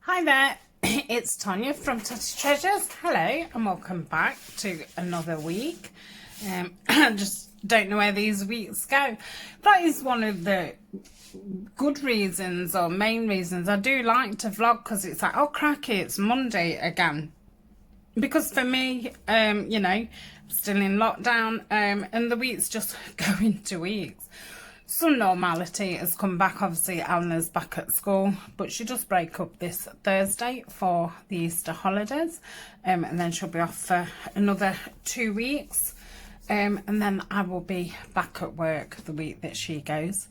Hi there, it's Tania from Tatty Treasures. Hello and welcome back to another week. I just don't know where these weeks go. That is one of the good reasons or main reasons I do like to vlog, because it's like, oh cracky, it's Monday again. Because for me, you know, still in lockdown, and the weeks just go into weeks. Some normality has come back. Obviously, Eleanor's back at school, but she does break up this Thursday for the Easter holidays, and then she'll be off for another 2 weeks, and then I will be back at work the week that she goes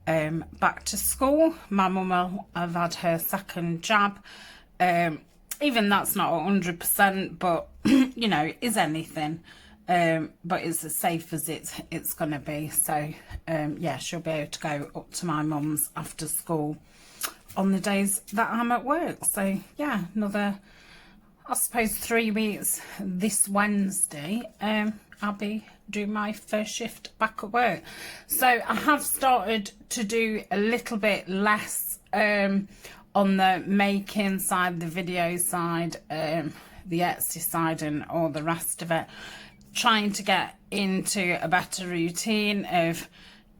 back to school. My mum will have had her second jab. Even that's not 100%, but you know, is anything. But it's as safe as it's gonna be. So yeah, she'll be able to go up to my mum's after school on the days that I'm at work. So yeah, another, I suppose, 3 weeks this Wednesday. I'll be doing my first shift back at work. So I have started to do a little bit less on the making side, the video side, the Etsy side and all the rest of it. Trying to get into a better routine of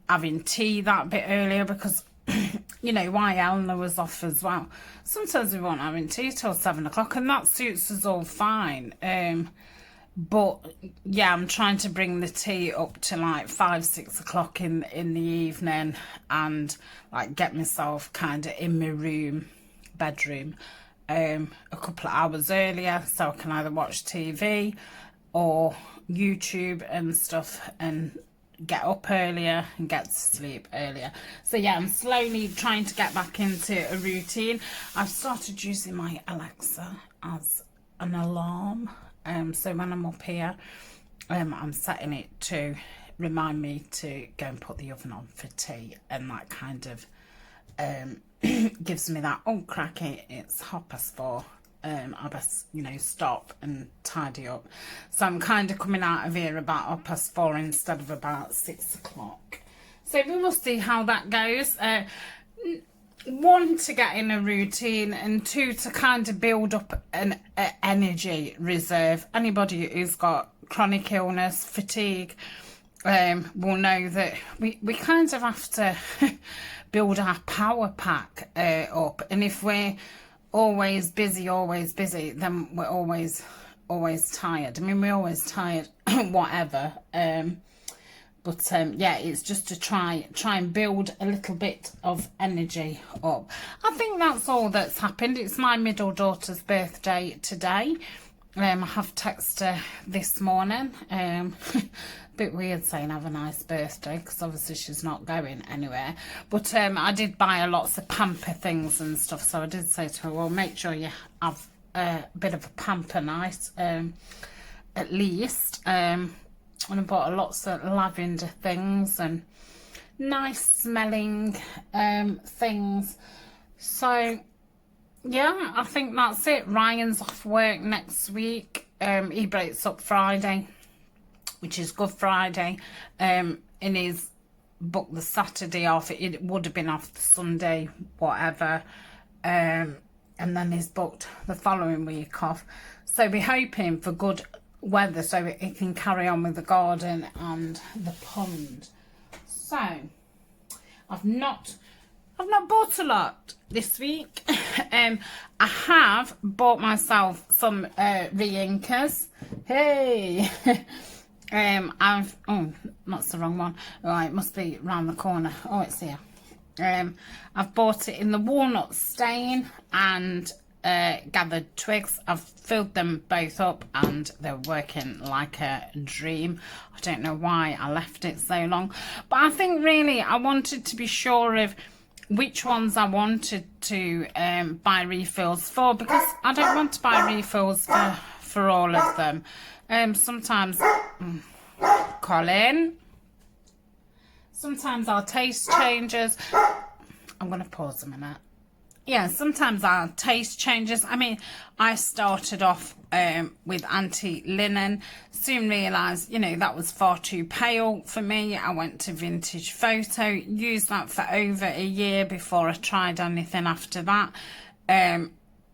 having tea that bit earlier, because you know, why Eleanor was off as well, sometimes we won't having tea till 7 o'clock, and that suits us all fine. But yeah, I'm trying to bring the tea up to like 5-6 o'clock in the evening, and like get myself kind of in my bedroom a couple of hours earlier, so I can either watch TV or YouTube and stuff and get up earlier and get to sleep earlier. So yeah, I'm slowly trying to get back into a routine. I've started using my Alexa as an alarm, so when I'm up here, I'm setting it to remind me to go and put the oven on for tea, and that kind of gives me that, oh cracky, it's 4:30. I best, you know, stop and tidy up. So I'm kind of coming out of here about 4:30 instead of about 6 o'clock. So we will see how that goes. One, to get in a routine, and two, to kind of build up an energy reserve. Anybody who's got chronic illness, fatigue, will know that we kind of have to build our power pack up. And if we're always busy, then we're always tired. I mean, we're always tired whatever, but yeah, it's just to try and build a little bit of energy up. I think that's all that's happened. It's my middle daughter's birthday today. I have texted her this morning. Bit weird saying have a nice birthday, because obviously she's not going anywhere, but I did buy her lots of pamper things and stuff, so I did say to her, well, make sure you have a bit of a pamper night, at least, and I bought her lots of lavender things and nice smelling things. So yeah, I think that's it. Ryan's off work next week. He breaks up Friday, which is Good Friday, and he's booked the Saturday off. It would have been off the Sunday, whatever, and then he's booked the following week off. So we're hoping for good weather so he can carry on with the garden and the pond. So I've not bought a lot this week. I have bought myself some re-inkers. Hey. Oh, that's the wrong one. Oh, it must be round the corner. Oh, it's here. I've bought it in the walnut stain and gathered twigs. I've filled them both up and they're working like a dream. I don't know why I left it so long, but I think really I wanted to be sure of which ones I wanted to buy refills for, because I don't want to buy refills for all of them. Sometimes Colin, sometimes our taste changes. I'm gonna pause a minute. Yeah, sometimes our taste changes. I mean, I started off with anti-linen, soon realised, you know, that was far too pale for me. I went to vintage photo, used that for over a year before I tried anything after that.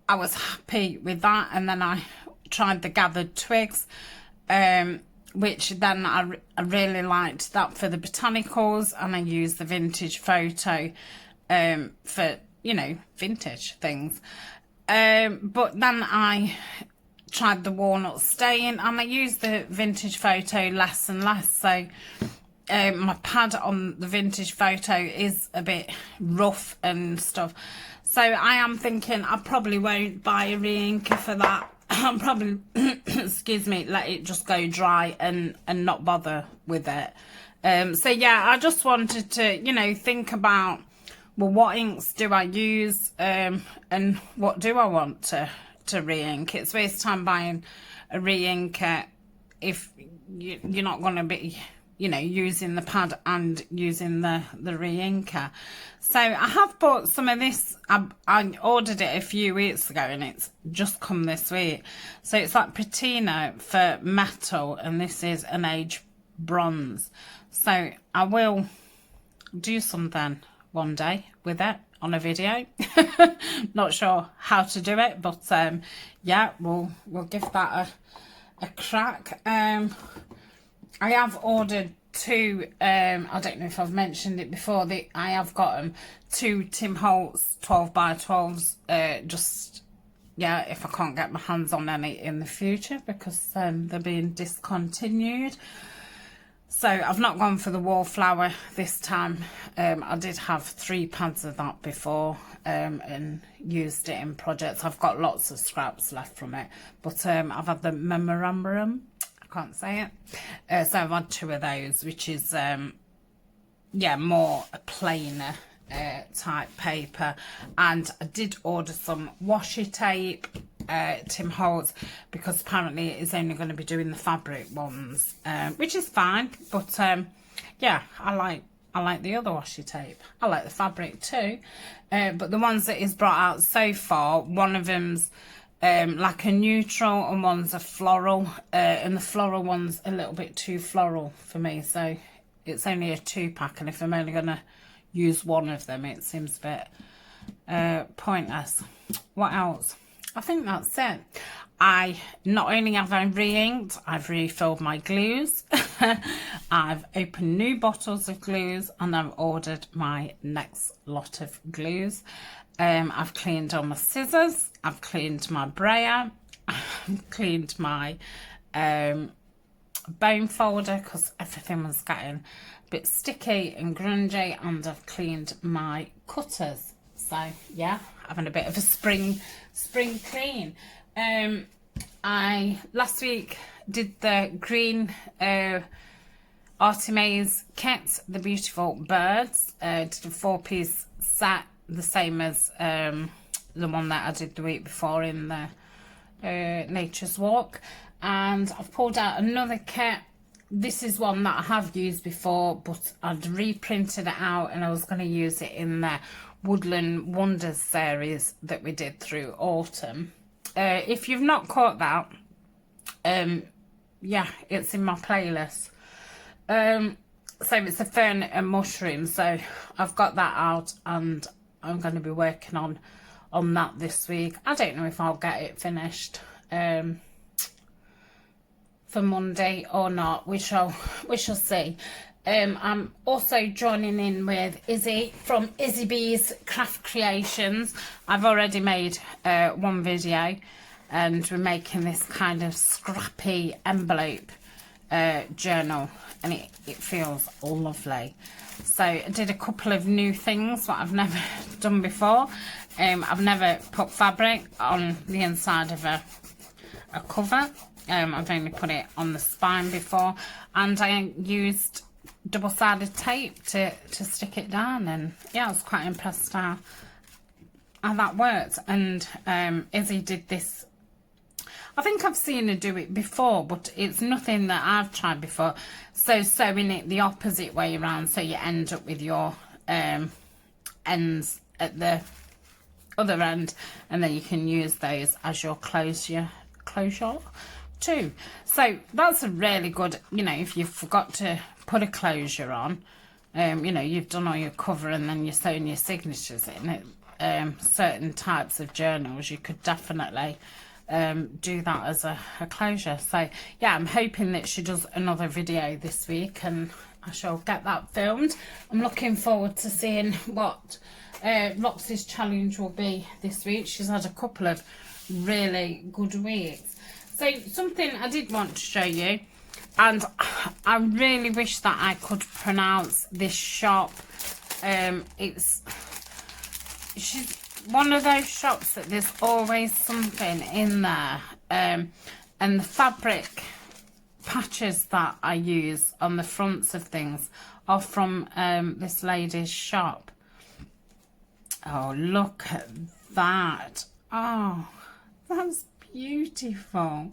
I was happy with that, and then I tried the gathered twigs, which then I really liked that for the botanicals, and I used the vintage photo for, you know, vintage things. But then I tried the walnut stain, and I used the vintage photo less and less. So my pad on the vintage photo is a bit rough and stuff. So I am thinking I probably won't buy a re-inker for that. I'll probably, excuse me, let it just go dry and not bother with it. So yeah, I just wanted to, you know, think about, well, what inks do I use, and what do I want to re-ink? It's waste time buying a re-inker if you're not going to be, you know, using the pad and using the re-inker. So I have bought some of this. I ordered it a few weeks ago, and it's just come this week. So it's like patina for metal, and this is an age bronze. So I will do something one day with it on a video. Not sure how to do it, but yeah, we'll give that a crack. I have ordered two, I don't know if I've mentioned it before, I have got them, two Tim Holtz 12x12s, just, yeah, if I can't get my hands on any in the future, because they're being discontinued. So I've not gone for the wallflower this time. I did have 3 pads of that before, and used it in projects. I've got lots of scraps left from it, but I've had the memorandum, I can't say it, so I've had 2 of those, which is yeah, more a plainer type paper. And I did order some washi tape, Tim Holtz, because apparently it is only going to be doing the fabric ones, which is fine, but yeah, I like the other washi tape. I like the fabric too, but the ones that is brought out so far, one of them's like a neutral and one's a floral, and the floral one's a little bit too floral for me, so it's only a 2-pack, and if I'm only going to use one of them, it seems a bit pointless. What else? I think that's it. I not only have I re-inked, I've refilled my glues. I've opened new bottles of glues, and I've ordered my next lot of glues. I've cleaned all my scissors, I've cleaned my brayer, I've cleaned my bone folder because everything was getting a bit sticky and grungy, and I've cleaned my cutters. So yeah, having a bit of a spring clean. I last week did the green Artemis kit, the beautiful birds, did a 4-piece set, the same as the one that I did the week before in the Nature's Walk. And I've pulled out another kit. This is one that I have used before, but I'd reprinted it out, and I was going to use it in the Woodland Wonders series that we did through autumn. If you've not caught that, yeah, it's in my playlist. So it's a fern and mushroom, so I've got that out, and I'm going to be working on that this week. I don't know if I'll get it finished for Monday or not. We shall see. I'm also joining in with Izzy from Izzy B's Craft Creations. I've already made one video, and we're making this kind of scrappy envelope journal, and it feels lovely. So I did a couple of new things that I've never done before. I've never put fabric on the inside of a cover. I've only put it on the spine before, and I used double-sided tape to stick it down, and yeah, I was quite impressed how that worked. And Izzy did this, I think I've seen her do it before, but it's nothing that I've tried before. So sewing it the opposite way around, so you end up with your ends at the other end, and then you can use those as your closure too. So that's a really good, you know, if you forgot to put a closure on, you know, you've done all your cover and then you're sewing your signatures in it. certain types of journals, you could definitely do that as a closure. So yeah, I'm hoping that she does another video this week and I shall get that filmed. I'm looking forward to seeing what Roxy's challenge will be this week. She's had a couple of really good weeks. So something I did want to show you, and I really wish that I could pronounce this shop. She's one of those shops that there's always something in there, and the fabric patches that I use on the fronts of things are from this lady's shop. Oh, look at that. Oh, that's beautiful.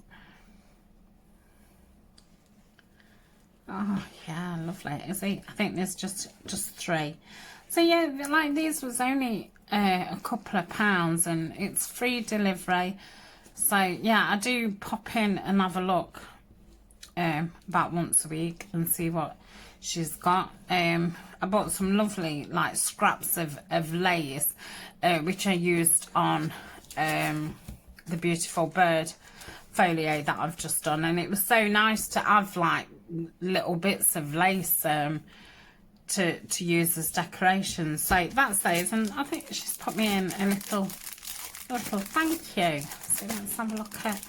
Oh yeah, lovely. Is it? I think there's just 3. So yeah, like these was only a couple of pounds and it's free delivery. So yeah, I do pop in and have a look about once a week and see what she's got. I bought some lovely like scraps of lace which I used on the beautiful bird folio that I've just done, and it was so nice to have like little bits of lace to use as decorations. So that's those, and I think she's put me in a little thank you. So let's have a look at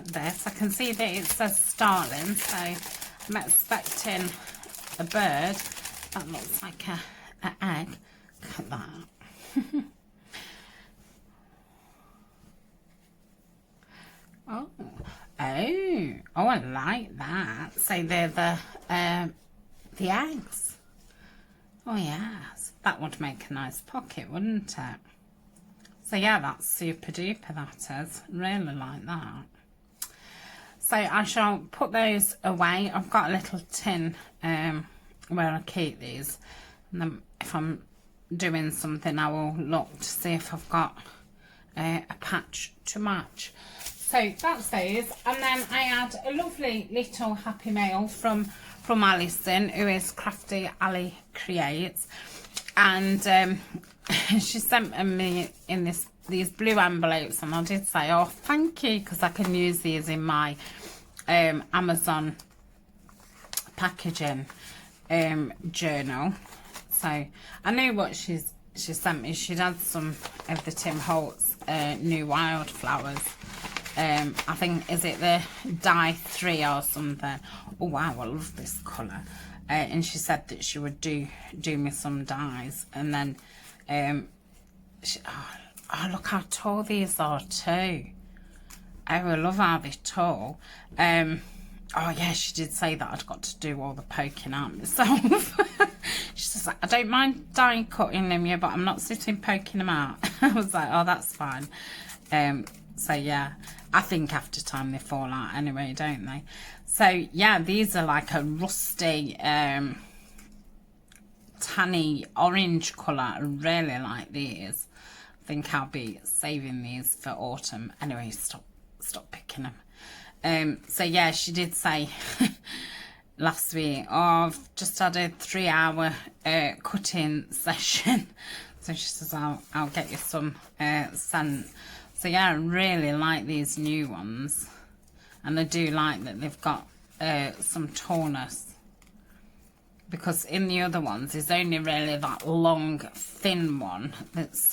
this. I can see that it says starling, so I'm expecting a bird. That looks like an egg. Look at that. Oh, I like that. So they're the eggs. Oh yes, that would make a nice pocket, wouldn't it? So yeah, that's super duper, that is. Really like that. So I shall put those away. I've got a little tin where I keep these, and then if I'm doing something I will look to see if I've got a patch to match. So that's those, and then I had a lovely little happy mail from Alison, who is Crafty Ali Creates, and she sent me in these blue envelopes, and I did say, oh thank you, because I can use these in my Amazon packaging journal. So I knew what she sent me. She'd had some of the Tim Holtz new wildflowers. I think, is it the dye 3 or something? Oh wow, I love this colour. And she said that she would do me some dyes, and then oh look how tall these are too. I love how they're tall. Oh yeah, she did say that I'd got to do all the poking out myself. She's just like, I don't mind die cutting them, yeah, but I'm not sitting poking them out. I was like, oh, that's fine. So yeah, I think after time they fall out anyway, don't they? So yeah, these are like a rusty tanny orange colour. I really like these. I think I'll be saving these for autumn. Anyway, stop picking them. So yeah, she did say last week, oh, I've just had a 3-hour cutting session. So she says, I'll get you some sent. So yeah, I really like these new ones, and I do like that they've got some tallness, because in the other ones there's only really that long thin one that's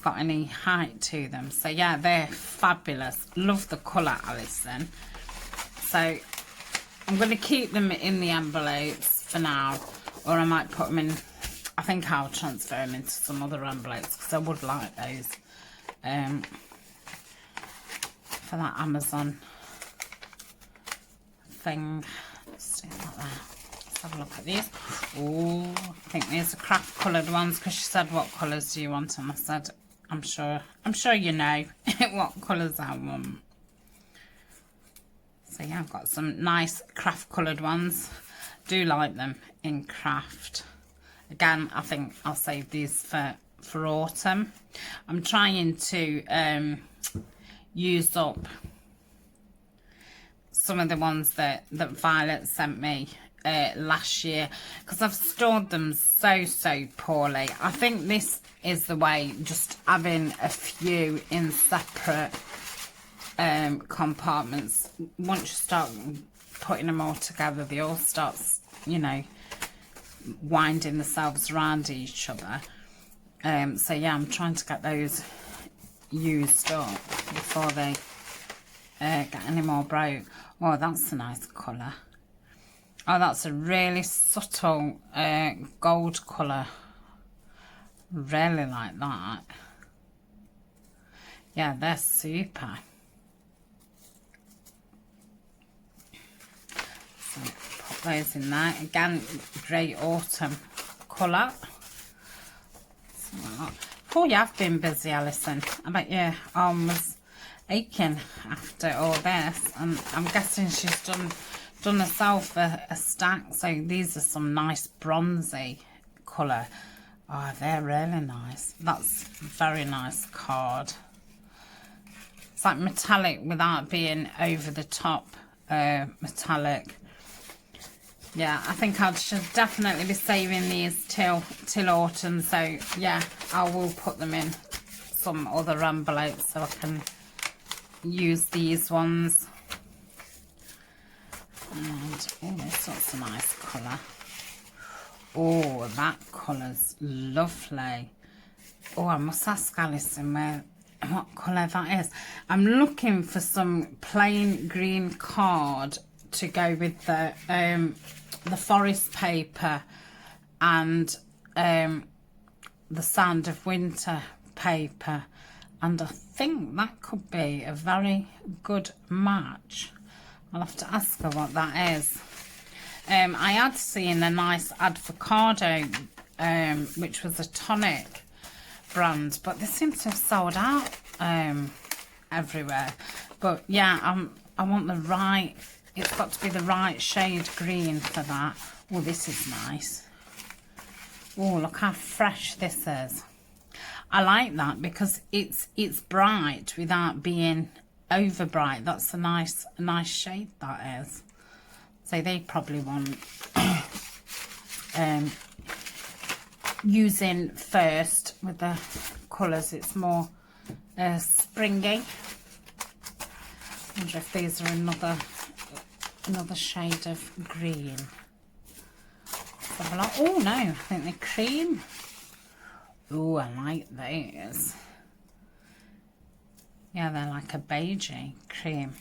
got any height to them. So yeah, they're fabulous. Love the colour, Alison. So I'm going to keep them in the envelopes for now, or I might put them in, I think I'll transfer them into some other envelopes, because I would like those for that Amazon thing. Let's do that there. Let's have a look at these. Oh, I think these are craft coloured ones, because she said, what colours do you want? And I said, I'm sure you know what colours I want. So yeah, I've got some nice craft coloured ones. Do like them in craft. Again, I think I'll save these for autumn. I'm trying to use up some of the ones that Violet sent me last year because I've stored them so poorly. I think this is the way, just having a few in separate compartments. Once you start putting them all together, they all start, you know, winding themselves around each other. So yeah, I'm trying to get those used up before they get any more broke. Oh, that's a nice colour. Oh, that's a really subtle gold colour. Really like that. Yeah, they're super. So put those in there. Again, great autumn colour. Oh, you have been busy, Alison. I bet your arm was aching after all this, and I'm guessing she's done herself a stack. So these are some nice bronzy colour. Oh, they're really nice. That's a very nice card. It's like metallic without being over the top metallic. Yeah, I think I should definitely be saving these till autumn. So yeah, I will put them in some other envelopes so I can use these ones. And oh, this looks a nice colour. Oh, that colour's lovely. Oh, I must ask Alison what colour that is. I'm looking for some plain green card to go with the forest paper and the Sound of Winter paper, and I think that could be a very good match. I'll have to ask her what that is. I had seen a nice avocado, which was a tonic brand, but they seem to have sold out everywhere. But yeah, I want the right, it's got to be the right shade green for that. Oh, this is nice. Oh, look how fresh this is. I like that because it's bright without being over bright. That's a nice shade that is. So they probably want using first with the colours. It's more springy. I wonder if these are another shade of green. Oh no, I think they're cream. Oh, I like these. Yeah, they're like a beigey cream.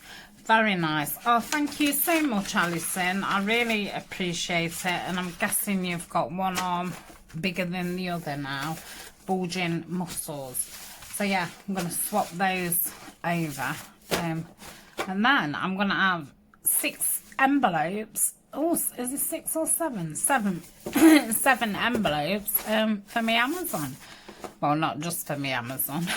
Very nice. Oh, thank you so much, Alison. I really appreciate it. And I'm guessing you've got one arm bigger than the other now. Bulging muscles. So yeah, I'm going to swap those over. And then I'm going to have 6 envelopes. Oh, is it 6 or 7? 7 envelopes for my Amazon. Well, not just for me Amazon.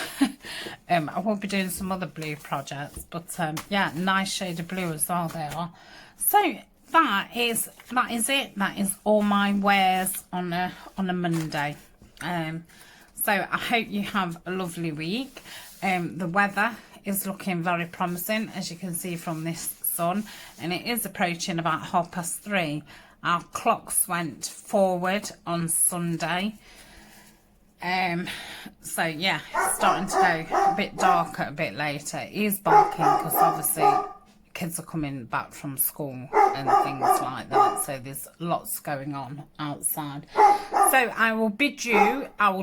I will be doing some other blue projects, but yeah, nice shade of blue as well they are. So that is it. That is all my wares on a Monday. So I hope you have a lovely week. The weather is looking very promising, as you can see from this sun, and it is approaching about 3:30. Our clocks went forward on Sunday. So yeah, it's starting to go a bit darker a bit later. It is barking because obviously kids are coming back from school and things like that, so there's lots going on outside. So I will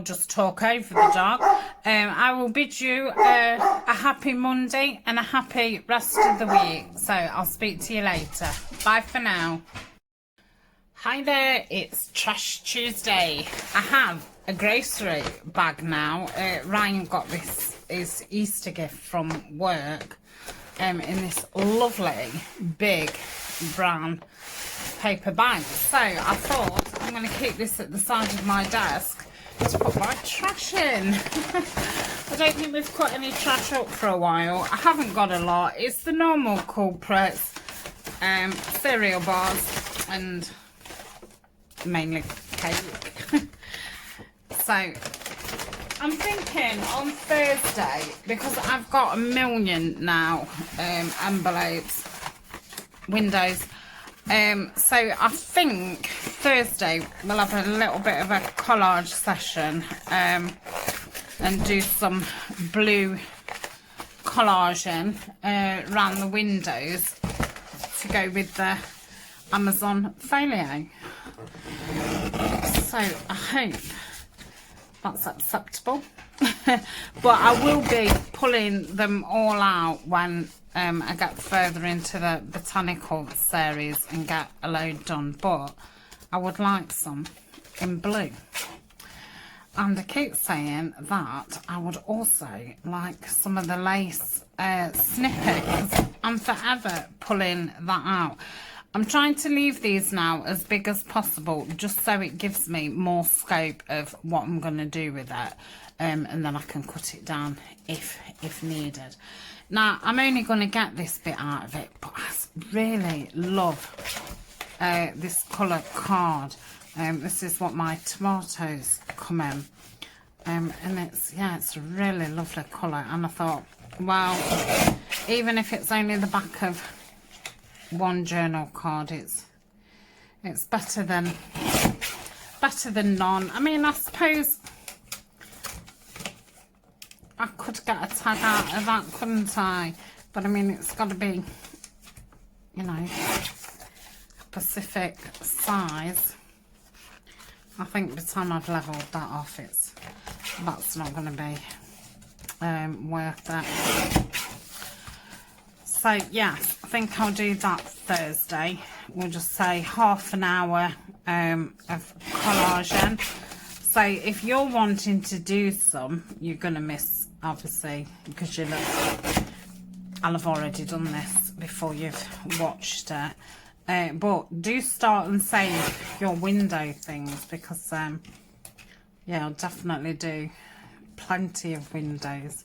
just talk over the dog. I will bid you a happy Monday and a happy rest of the week. So I'll speak to you later. Bye for now. Hi there, it's Trash Tuesday. I have a grocery bag now. Ryan got his Easter gift from work in this lovely big brown paper bag. So I thought I'm going to keep this at the side of my desk to put my trash in. I don't think we've put any trash up for a while. I haven't got a lot. It's the normal culprits, cereal bars and mainly cake. So I'm thinking on Thursday, because I've got 1 million now envelopes, windows, So I think Thursday we'll have a little bit of a collage session and do some blue collaging around the windows to go with the Amazon folio. So I hope that's acceptable. But I will be pulling them all out when I get further into the botanical series and get a load done. But I would like some in blue. And I keep saying that I would also like some of the lace snippet, because I'm forever pulling that out. I'm trying to leave these now as big as possible, just so it gives me more scope of what I'm going to do with it, and then I can cut it down if needed. Now, I'm only going to get this bit out of it, but I really love this colour card. This is what my tomatoes come in, and it's a really lovely colour. And I thought, well, even if it's only the back of one journal card, it's better than none. I mean, I suppose I could get a tag out of that, couldn't I? But I mean, it's got to be, you know, Pacific size. I think by the time I've levelled that off, that's not going to be worth it. So yes, I think I'll do that Thursday. We'll just say half an hour of collaging. So if you're wanting to do some, you're going to miss, obviously, because I'll have already done this before you've watched it. But do start and save your window things, because yeah, I'll definitely do plenty of windows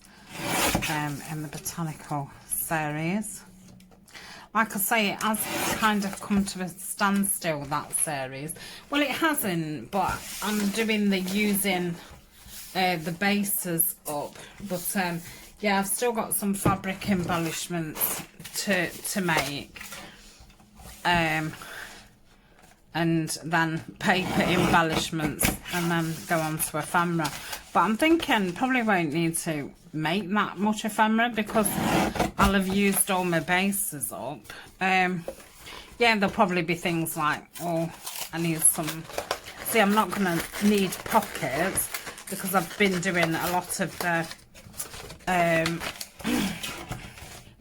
in the botanical series. Like I say, it has kind of come to a standstill, that series. Well, it hasn't, but I'm doing the using the bases up. But yeah, I've still got some fabric embellishments to make, and then paper embellishments, and then go on to ephemera. But I'm thinking probably won't need to make that much ephemera, because I'll have used all my bases up. Yeah, there'll probably be things like, oh, I need some, see, I'm not going to need pockets, because I've been doing a lot of the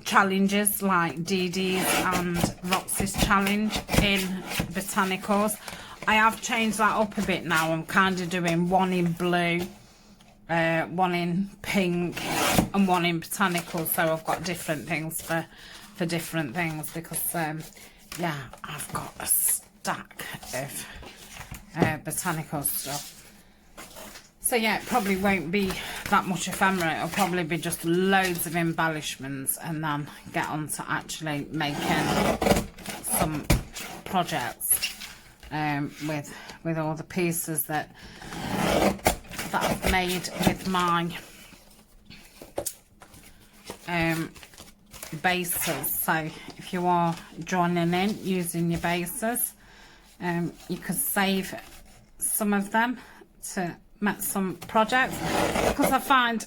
challenges like Dee Dee's and Roxy's challenge in botanicals. I have changed that up a bit now. I'm kind of doing one in blue, one in pink, and one in botanical. So I've got different things for different things, because yeah, I've got a stack of botanical stuff. So yeah, it probably won't be that much ephemera. It'll probably be just loads of embellishments, and then get on to actually making some projects with all the pieces that I've made with my bases. So if you are joining in using your bases, you could save some of them to make some projects, because I find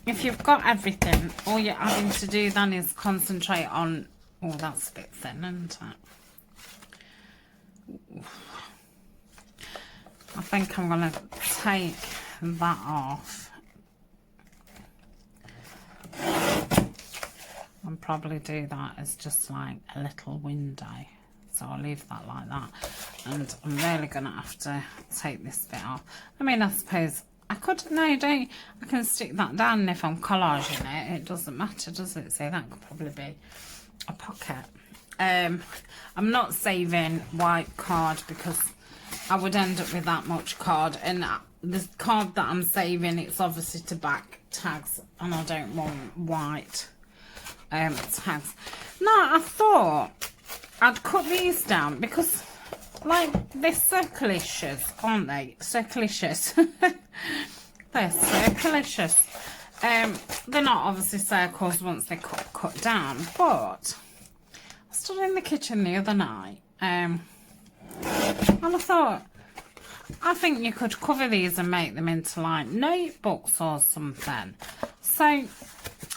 if you've got everything, all you're having to do then is concentrate on, oh, that's a bit thin, isn't it? I think I'm going to take that off and probably do that as just like a little window. So I'll leave that like that, and I'm really going to have to take this bit off. I mean, I suppose I could, no, don't, I can stick that down if I'm collaging it. It doesn't matter, does it? So that could probably be a pocket. I'm not saving white card, because I would end up with that much card, and the card that I'm saving, it's obviously to back tags, and I don't want white tags. No, I thought I'd cut these down, because like they're circlicious, aren't they? Circlicious. They're circlicious. They're not obviously circles once they're cut down, but I stood in the kitchen the other night And I thought, I think you could cover these and make them into like notebooks or something. So,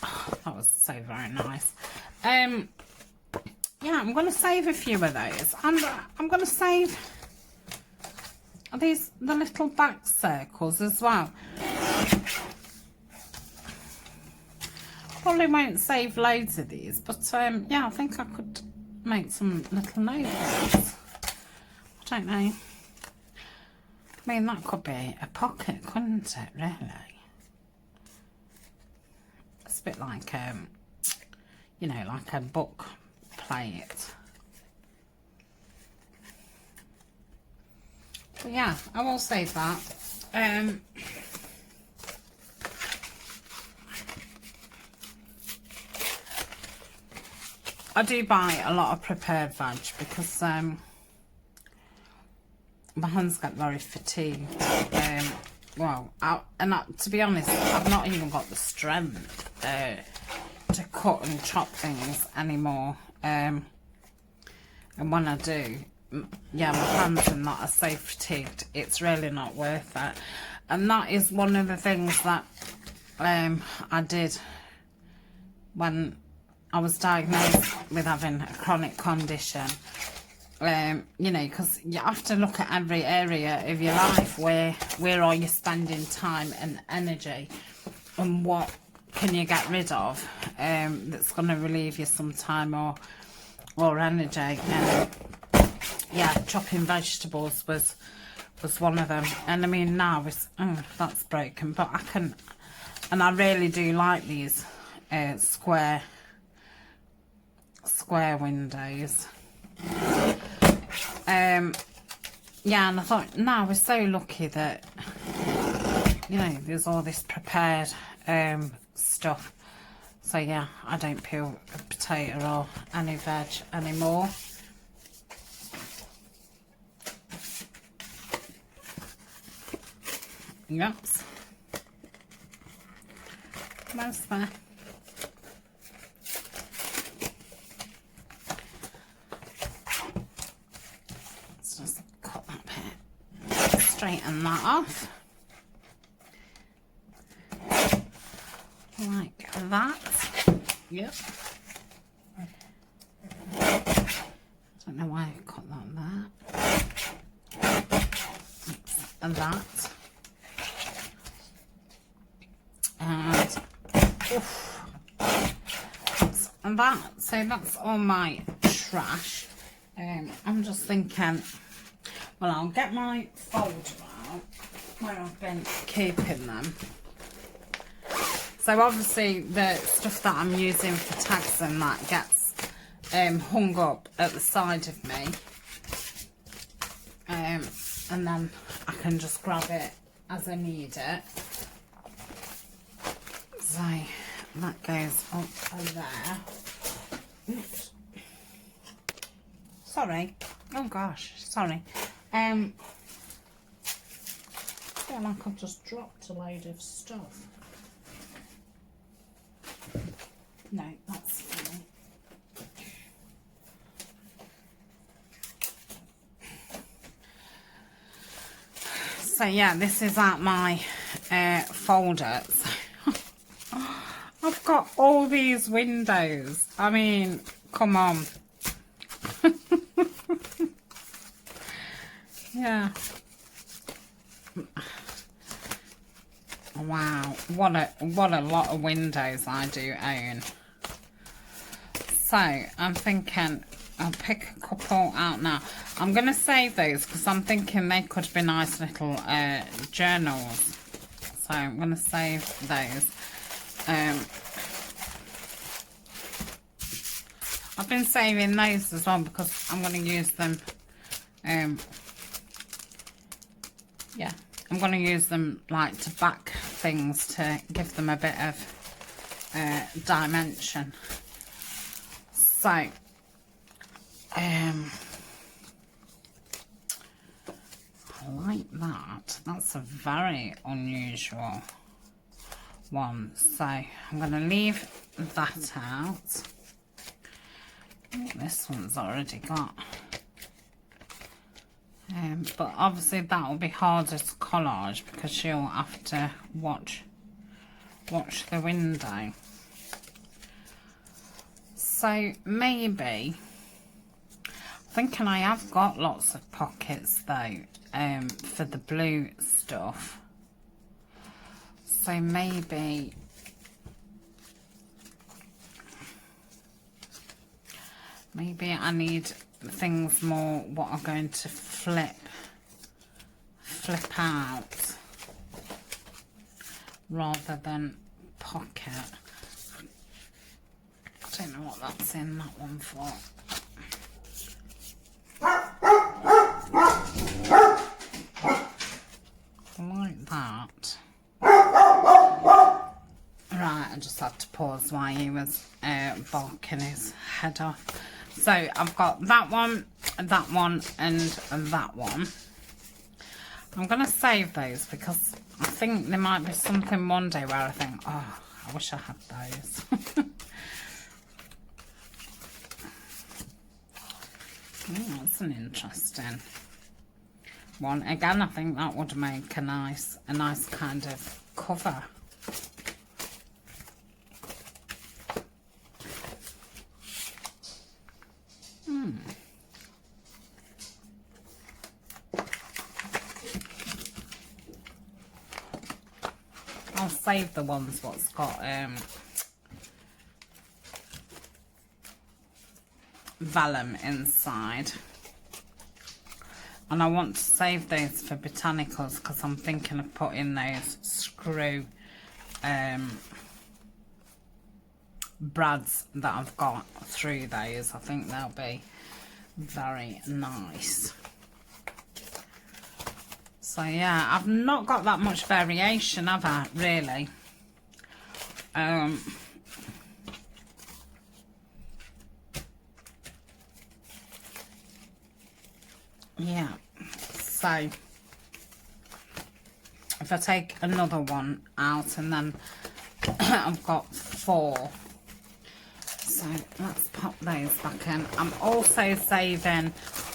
oh, that was so very nice. Yeah, I'm going to save a few of those. And I'm going to save the little back circles as well. Probably won't save loads of these, but yeah, I think I could make some little notebooks. I don't know. I mean, that could be a pocket, couldn't it, really? It's a bit like, you know, like a book plate. But yeah, I will save that. I do buy a lot of prepared veg because my hands get very fatigued. Well, to be honest, I've not even got the strength to cut and chop things anymore. And when I do, yeah, my hands are not so fatigued. It's really not worth it. And that is one of the things that I did when I was diagnosed with having a chronic condition. You know, because you have to look at every area of your life. Where are you spending time and energy, and what can you get rid of that's going to relieve you some time or energy. Yeah, chopping vegetables was one of them. And I mean, now it's that's broken, but I can, and I really do like these square windows. Yeah, and I thought, now we're so lucky that, you know, there's all this prepared stuff. So yeah, I don't peel a potato or any veg anymore. Yep. Most there. Let's just cut that bit. Straighten that off. Like that. Yep. Don't know why I cut that there. And that. And that, so that's all my trash. I'm just thinking, well, I'll get my folder out where I've been keeping them. So obviously the stuff that I'm using for tags and that gets hung up at the side of me, and then I can just grab it as I need it. So that goes up there. Oops. Sorry. Oh gosh, sorry. I feel like I've just dropped a load of stuff. No, that's fine. So yeah, this is at my folder. I've got all these windows. I mean, come on. Yeah. Wow, what a lot of windows I do own. So I'm thinking I'll pick a couple out now. I'm going to save those because I'm thinking they could be nice little journals. So I'm going to save those. I've been saving those as well because I'm going to use them. Yeah, I'm going to use them like to back things to give them a bit of dimension. So, I like that. That's a very unusual one. So I'm going to leave that out. Oh, this one's already got But obviously that will be harder to collage because you'll have to watch the window. So maybe, thinking I have got lots of pockets though, for the blue stuff. So maybe I need things more what are going to flip out rather than pocket. I don't know what that's in that one for. Like that. Right, I just had to pause while he was barking his head off. So I've got that one, and that one. I'm going to save those because I think there might be something one day where I think, oh, I wish I had those. Oh, that's an interesting one. Again, I think that would make a nice kind of cover. I'll save the ones what's got vellum inside, and I want to save those for botanicals because I'm thinking of putting those screw brads that I've got through those. I think they'll be very nice. So yeah, I've not got that much variation, have I, really? Yeah, so if I take another one out and then I've got 4. So let's pop those back in. I'm also saving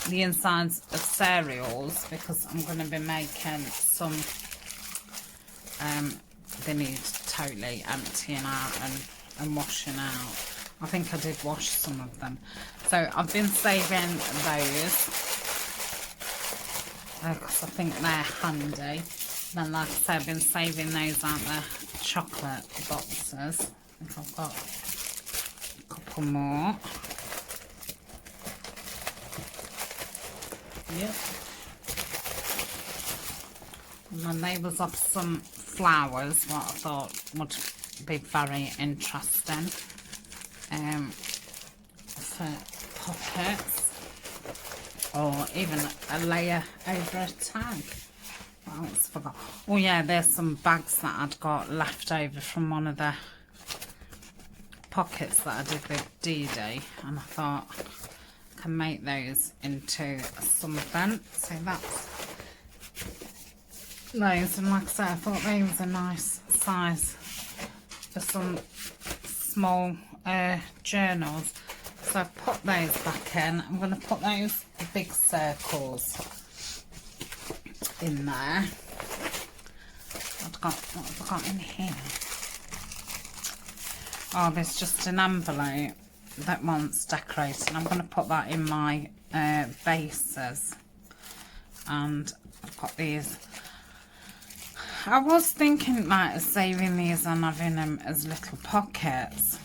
the insides of cereals because I'm going to be making some, they need totally emptying out and washing out. I think I did wash some of them. So I've been saving those because I think they're handy. Then like I said, I've been saving those out the chocolate boxes. I think I've got couple more. Yep. And then they was off some flowers, what I thought would be very interesting for pockets, or even a layer over a tag. What else forgot? Oh yeah, there's some bags that I'd got left over from one of the pockets that I did with Dee Dee, and I thought I can make those into something. So that's those, and like I said, I thought they was a nice size for some small journals. So I put those back in. I'm going to put those big circles in there. What have I got in here? Oh, there's just an envelope that wants decorating. I'm going to put that in my bases. And I've got these. I was thinking like of saving these and having them as little pockets.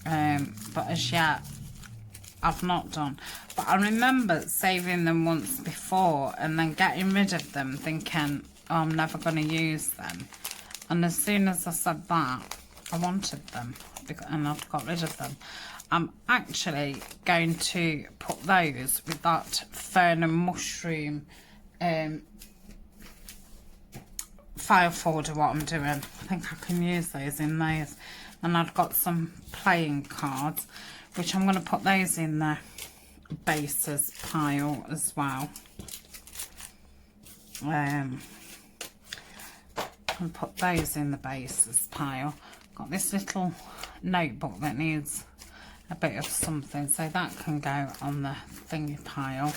But as yet, I've not done. But I remember saving them once before and then getting rid of them thinking, oh, I'm never going to use them. And as soon as I said that, I wanted them and I've got rid of them. I'm actually going to put those with that fern and mushroom file folder what I'm doing. I think I can use those in those. And I've got some playing cards, which I'm going to put those in the bases pile as well. I'll put those in the bases pile. Got this little notebook that needs a bit of something, so that can go on the thingy pile.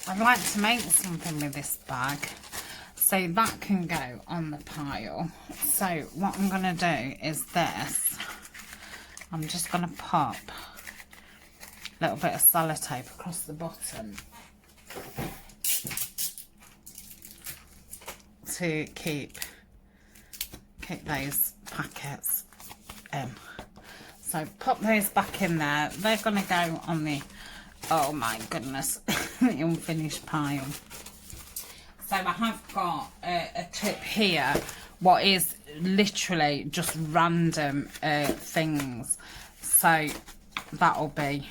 I'd like to make something with this bag, so that can go on the pile. So what I'm going to do is this. I'm just going to pop a little bit of sellotape across the bottom to keep those packets in. So pop those back in there. They're going to go on the, oh my goodness, the unfinished pile. So I have got a clip here, what is literally just random things. So that'll be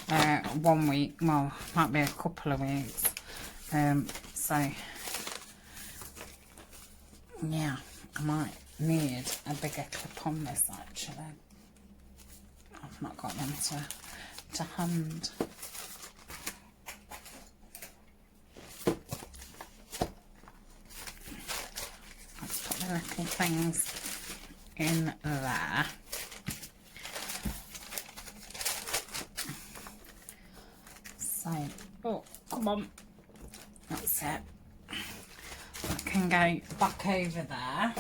1 week, well, might be a couple of weeks. So yeah, I might need a bigger clip on this actually. I've not got them to hand. Let's put the little things in there. So, oh, come on. That's it. I can go back over there.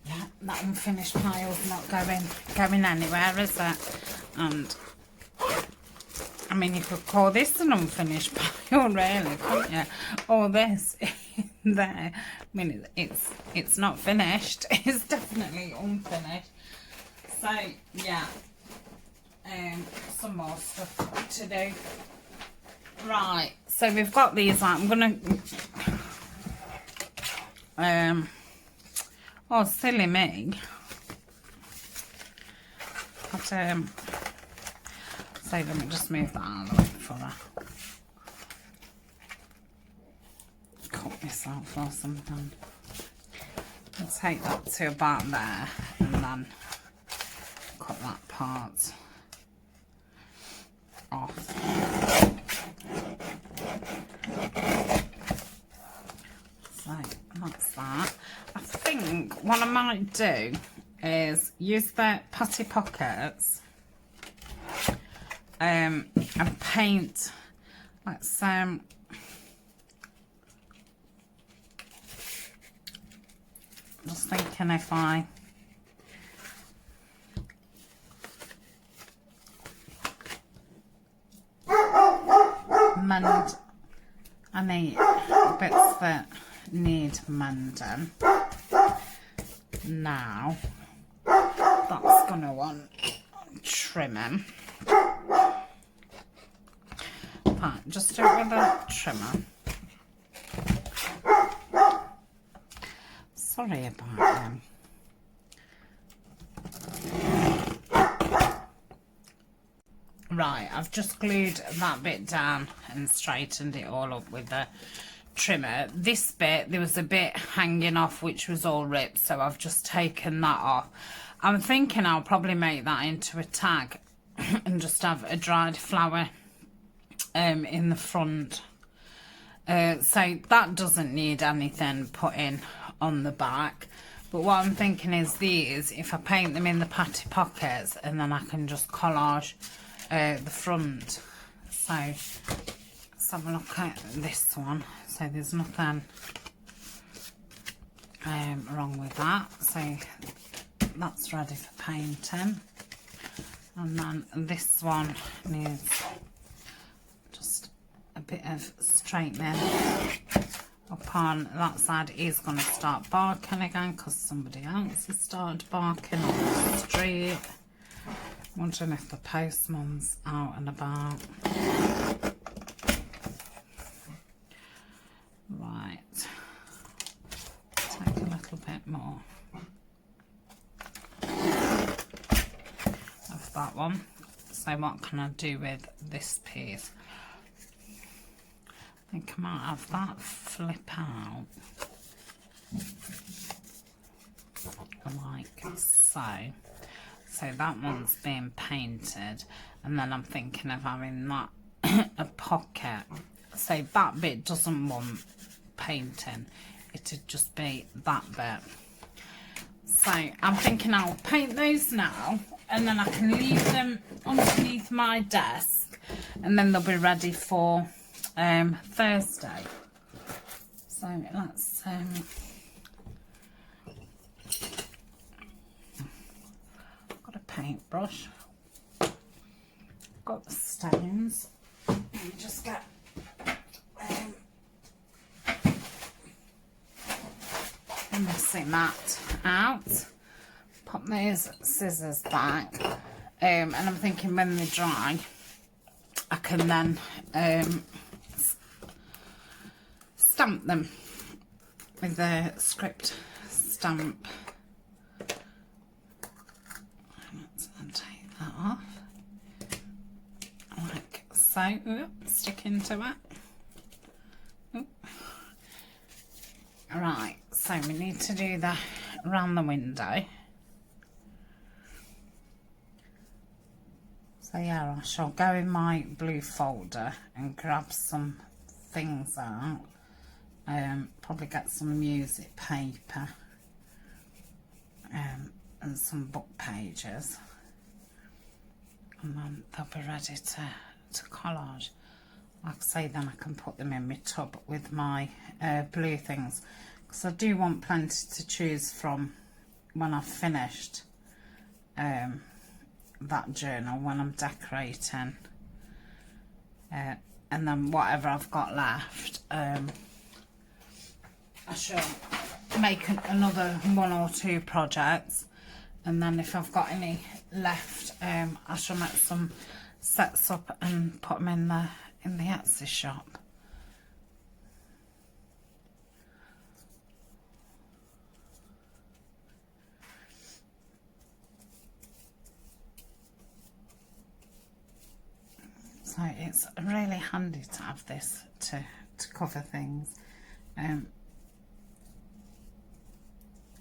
Yeah, that unfinished pile's not going anywhere, is it? And I mean, you could call this an unfinished pile, really, couldn't you? All this in there. I mean, it's not finished. It's definitely unfinished. So yeah, some more stuff to do. Right, so we've got these. I'm gonna. Oh, silly me. But so let me just move that out of the way for her. Cut this out for something. I'll take that to about there and then cut that part off. So that's that. I think what I might do is use the patty pockets and paint. Let's just thinking if I mend any bits that need mending. Now that's gonna want trimming. Right, just do it with a trimmer. Sorry about them. Right, I've just glued that bit down and straightened it all up with the trimmer. This bit, there was a bit hanging off which was all ripped, so I've just taken that off. I'm thinking I'll probably make that into a tag and just have a dried flower in the front. So that doesn't need anything put in on the back. But what I'm thinking is these, if I paint them in the patty pockets, and then I can just collage the front. So let's have a look at this one. So there's nothing wrong with that. So that's ready for painting. And then this one needs just a bit of straightening up on that side. Is going to start barking again because somebody else has started barking on the street. Wondering if the postman's out and about. Right, take a little bit more of that one. So what can I do with this piece? I think I might have that flip out like so. So that one's being painted, and then I'm thinking of having that a pocket. So that bit doesn't want painting, it'd just be that bit. So I'm thinking I'll paint those now, and then I can leave them underneath my desk, and then they'll be ready for Thursday. So let's got a paintbrush, got the stones. Let me just get the messing mat out. Pop those scissors back, and I'm thinking when they dry, I can then stamp them with the script stamp. Let's take that off, like so. Ooh, stick into it. Ooh. Right, so we need to do that around the window. So yeah, I shall go in my blue folder and grab some things out. Probably get some music paper and some book pages, and then they'll be ready to collage. Like I say, then I can put them in my tub with my blue things, because I do want plenty to choose from when I've finished that journal, when I'm decorating, and then whatever I've got left, I shall make another 1 or 2 projects, and then if I've got any left, I shall make some sets up and put them in the Etsy shop. So it's really handy to have this to cover things,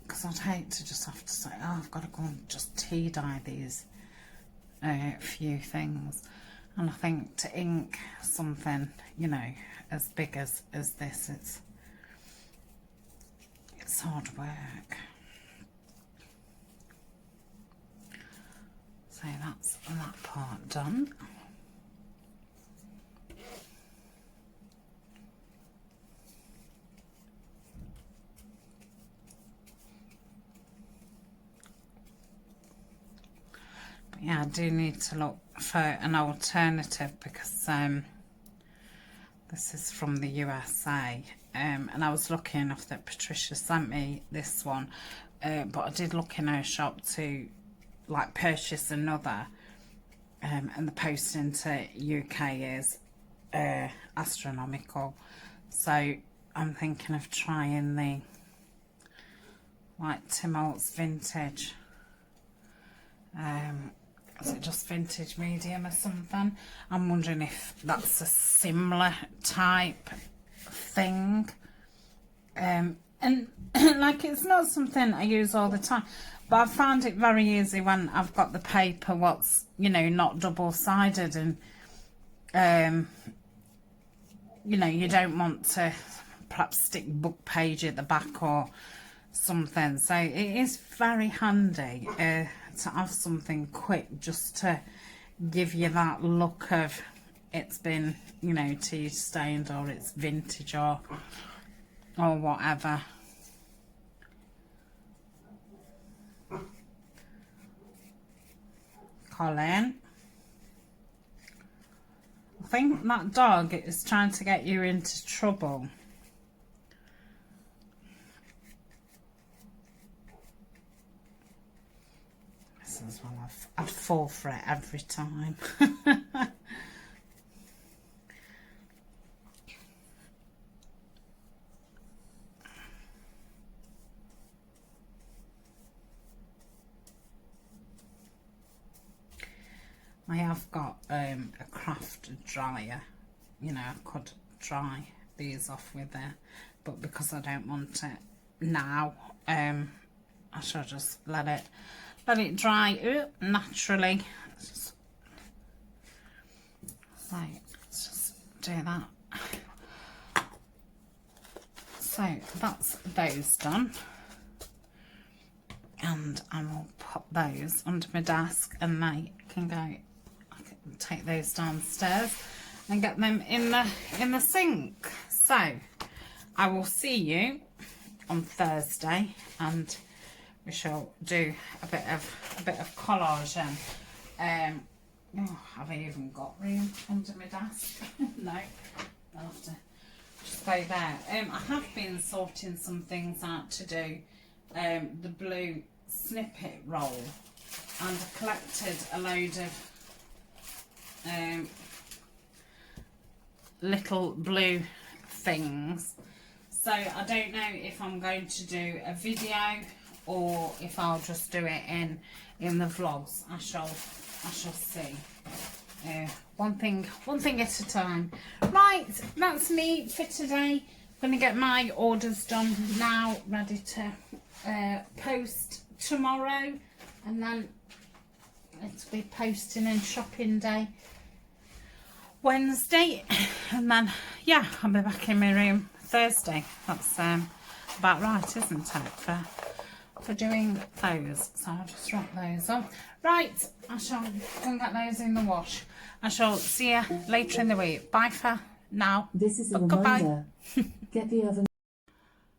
because I'd hate to just have to say, oh, I've got to go and just tea dye these few things. And I think to ink something, you know, as big as this, it's hard work. So that's that part done. Yeah, I do need to look for an alternative, because this is from the USA, and I was lucky enough that Patricia sent me this one, but I did look in her shop to like purchase another, and the posting to UK is astronomical. So I'm thinking of trying the like Tim Holtz vintage. Is it just vintage medium or something? I'm wondering if that's a similar type thing. And like, it's not something I use all the time, but I found it very easy when I've got the paper what's, you know, not double-sided, and you know, you don't want to perhaps stick book page at the back or something. So it is very handy to have something quick, just to give you that look of it's been, you know, tea stained, or it's vintage, or whatever. Colin, I think that dog is trying to get you into trouble. As well, I'd fall for it every time. I have got a craft dryer, you know, I could dry these off with it, but because I don't want it now, I shall just let it dry naturally. So let's just do that. So that's those done, and I will put pop those under my desk, and they can go, I can take those downstairs and get them in the sink. So I will see you on Thursday, and we shall do a bit of collage. And oh, have I even got room under my desk? No, I'll have to just go there. I have been sorting some things out to do the blue snippet roll, and I collected a load of little blue things. So I don't know if I'm going to do a video or if I'll just do it in the vlogs. I shall see. One thing at a time. Right, that's me for today. I'm going to get my orders done now, ready to post tomorrow, and then it'll be posting and shopping day Wednesday, and then yeah, I'll be back in my room Thursday. That's about right, isn't it, for doing those? So I'll just wrap those up. Right, I shall go and get those in the wash. I shall see you later in the week. Bye for now. This is a reminder. Get the oven.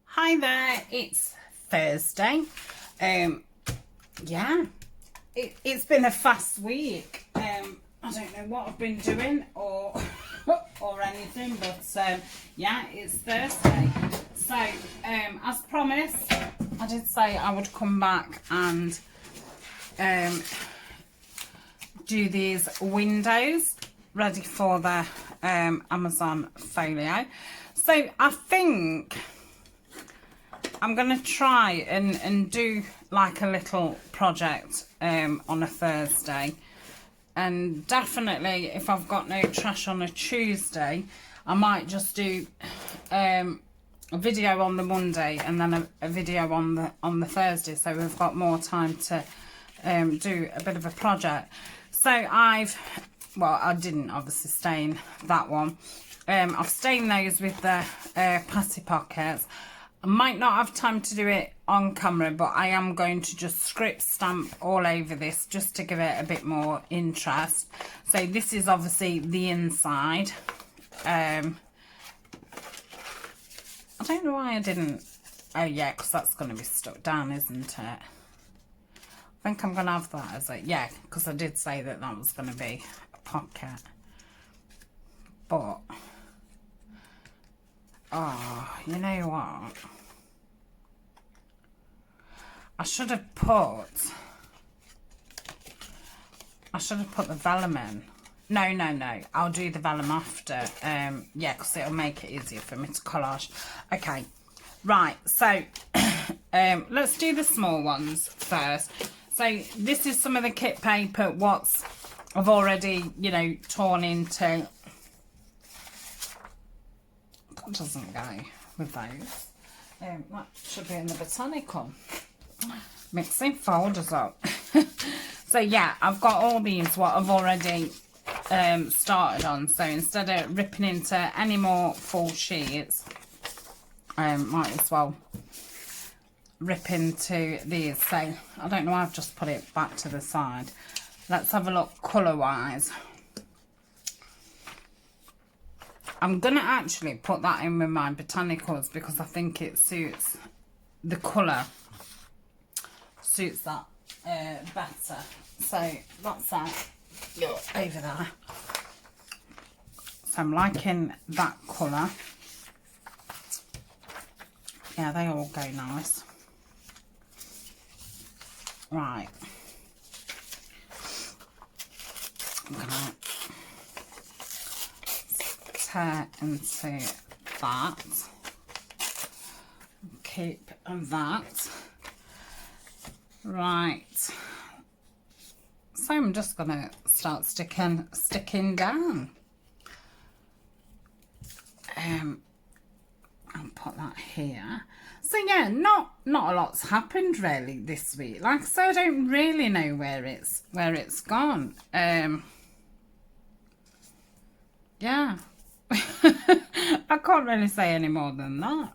Hi there, it's Thursday. Yeah, it's been a fast week. I don't know what I've been doing or anything, but yeah, it's Thursday. So as promised, I did say I would come back and do these windows ready for the Amazon folio. So I think I'm going to try and do like a little project on a Thursday. And definitely, if I've got no trash on a Tuesday, I might just do a video on the Monday and then a video on the Thursday, so we've got more time to do a bit of a project. So I didn't obviously stain that one. I've stained those with the patty pockets. I might not have time to do it on camera, but I am going to just script stamp all over this just to give it a bit more interest. So this is obviously the inside. I don't know why I didn't. Oh yeah, because that's going to be stuck down, isn't it? I think I'm going to have that as a, yeah, because I did say that was going to be a pocket. But oh, you know what? I should have put the vellum in. No. I'll do the vellum after. Yeah, because it'll make it easier for me to collage. Okay, right. So let's do the small ones first. So this is some of the kit paper. I've already, torn into. That doesn't go with those. That should be in the botanical. Mixing folders up. So yeah, I've got all these what I've already started on. So instead of ripping into any more full sheets, might as well rip into these. So I don't know why I've just put it back to the side. Let's have a look colour wise. I'm gonna actually put that in with my botanicals because I think it suits the colour, suits that better. So that's that over there. So I'm liking that colour. Yeah, they all go nice. Right. I'm gonna tear into that. Keep that. Right. So I'm just gonna start sticking down. I'll put that here. So yeah, not a lot's happened really this week. Like I said, I don't really know where it's gone. Yeah. I can't really say any more than that.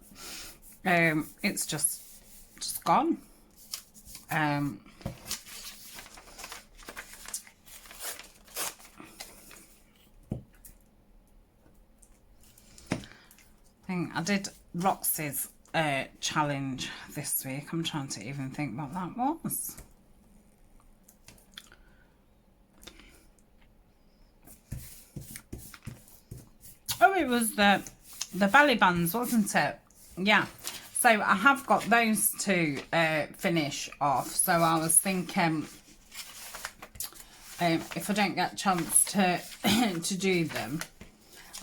It's just gone. think I did Roxy's challenge this week. I'm trying to even think what that was. Oh, it was the belly bands, wasn't it? Yeah. So I have got those to finish off. So I was thinking, if I don't get a chance to to do them,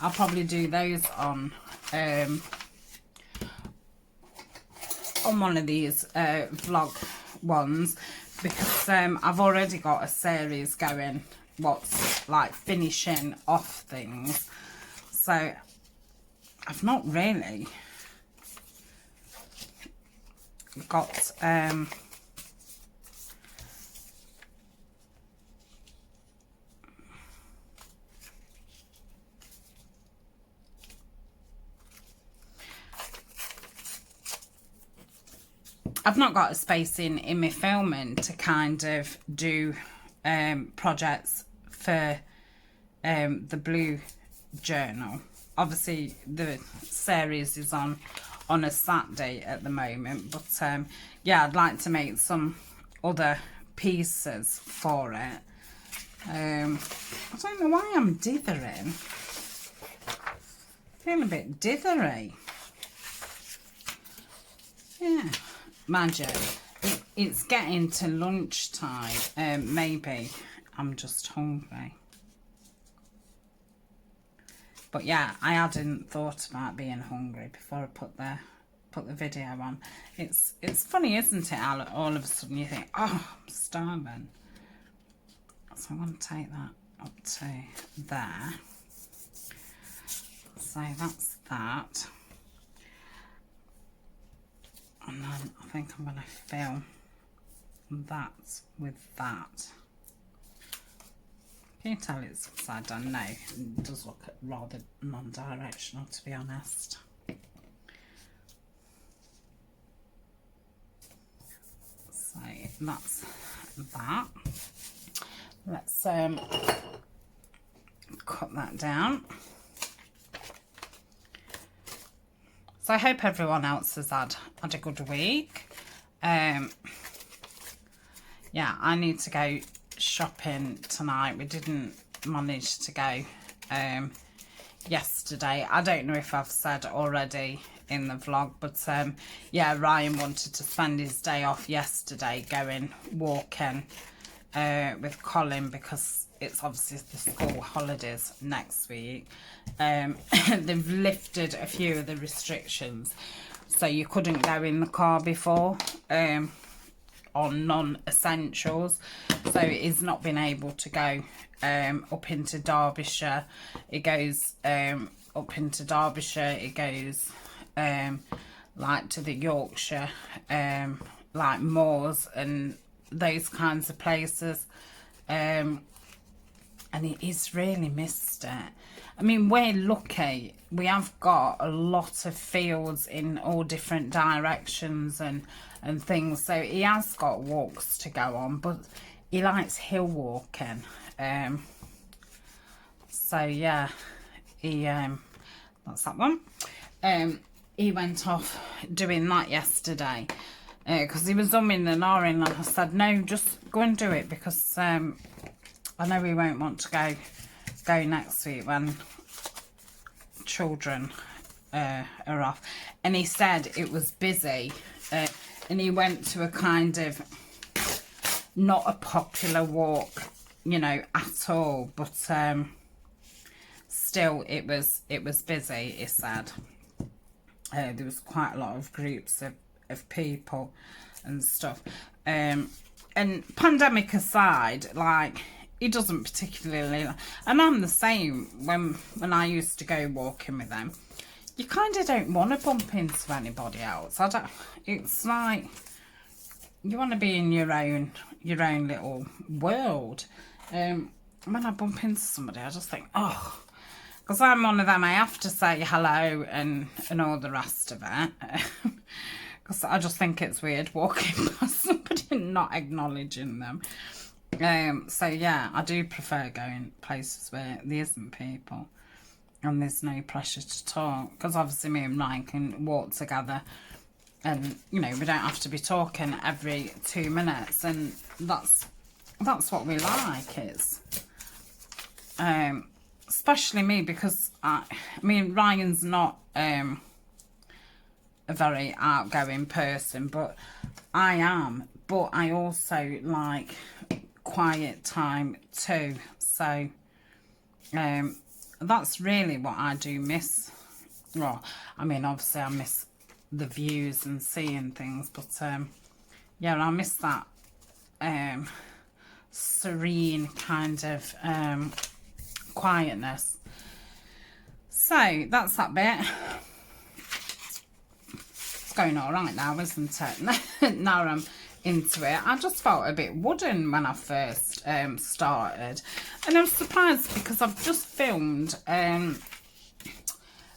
I'll probably do those on one of these vlog ones, because I've already got a series going, what's like finishing off things. So I've not really got I've not got a space in my filming to kind of do projects for the blue journal. Obviously the series is on a Saturday at the moment, but yeah, I'd like to make some other pieces for it. I don't know why I'm dithering. Feeling a bit dithery. Yeah, mind you, it's getting to lunchtime. Maybe I'm just hungry. But yeah, I hadn't thought about being hungry before I put the video on. It's funny, isn't it? How all of a sudden you think, oh, I'm starving. So I'm going to take that up to there. So that's that. And then I think I'm going to fill that with that. Can you tell it's upside down? No, it does look rather non-directional, to be honest. So that's that. Let's cut that down. So I hope everyone else has had a good week. Yeah, I need to go shopping tonight. We didn't manage to go yesterday. I don't know if I've said already in the vlog, but yeah, Ryan wanted to spend his day off yesterday going walking with Colin, because it's obviously the school holidays next week. They've lifted a few of the restrictions, so you couldn't go in the car before on non-essentials. So he's not been able to go up into Derbyshire. It goes up into Derbyshire, it goes like to the Yorkshire like moors and those kinds of places, and he's really missed it. I mean, we're lucky, we have got a lot of fields in all different directions and things, so he has got walks to go on, but he likes hill walking. So yeah, he that's that one. He went off doing that yesterday, because he was umming and ahhing, and I said, no, just go and do it, because I know we won't want to go next week when children are off. And he said it was busy, and he went to a kind of not a popular walk, you know, at all, but still it was busy, he said. There was quite a lot of groups of people and stuff, and pandemic aside, like, he doesn't particularly, and I'm the same when I used to go walking with them. You kind of don't want to bump into anybody else. It's like you want to be in your own little world. When I bump into somebody, I just think, oh, because I'm one of them, I have to say hello and all the rest of it. Because I just think it's weird walking past somebody and not acknowledging them. So yeah, I do prefer going places where there isn't people. and there's no pressure to talk, because obviously me and Ryan can walk together, and you know, we don't have to be talking every 2 minutes, and that's what we like. It's especially me, because I mean, Ryan's not a very outgoing person, but I am. But I also like quiet time too. So that's really what I do miss. Well, I mean, obviously I miss the views and seeing things, but yeah, I miss that serene kind of quietness. So that's that bit. It's going all right now, isn't it? Now I'm into it. I just felt a bit wooden when I first started, and I'm surprised because I've just filmed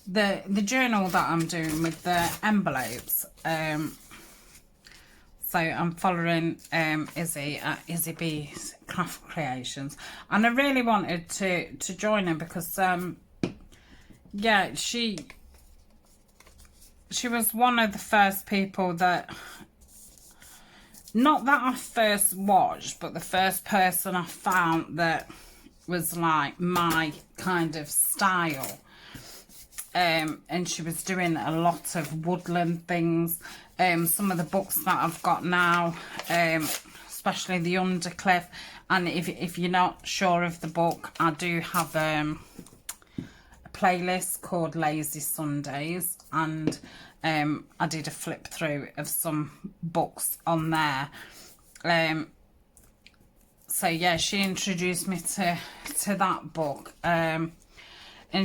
the journal that I'm doing with the envelopes. So I'm following Izzy at Izzy B's Craft Creations, and I really wanted to join her because yeah, she was one of the first people that, not that I first watched, but the first person I found that was like my kind of style. And she was doing a lot of woodland things. Some of the books that I've got now, especially the Undercliff. And if you're not sure of the book, I do have a playlist called Lazy Sundays, and I did a flip through of some books on there. So yeah, she introduced me to that book, and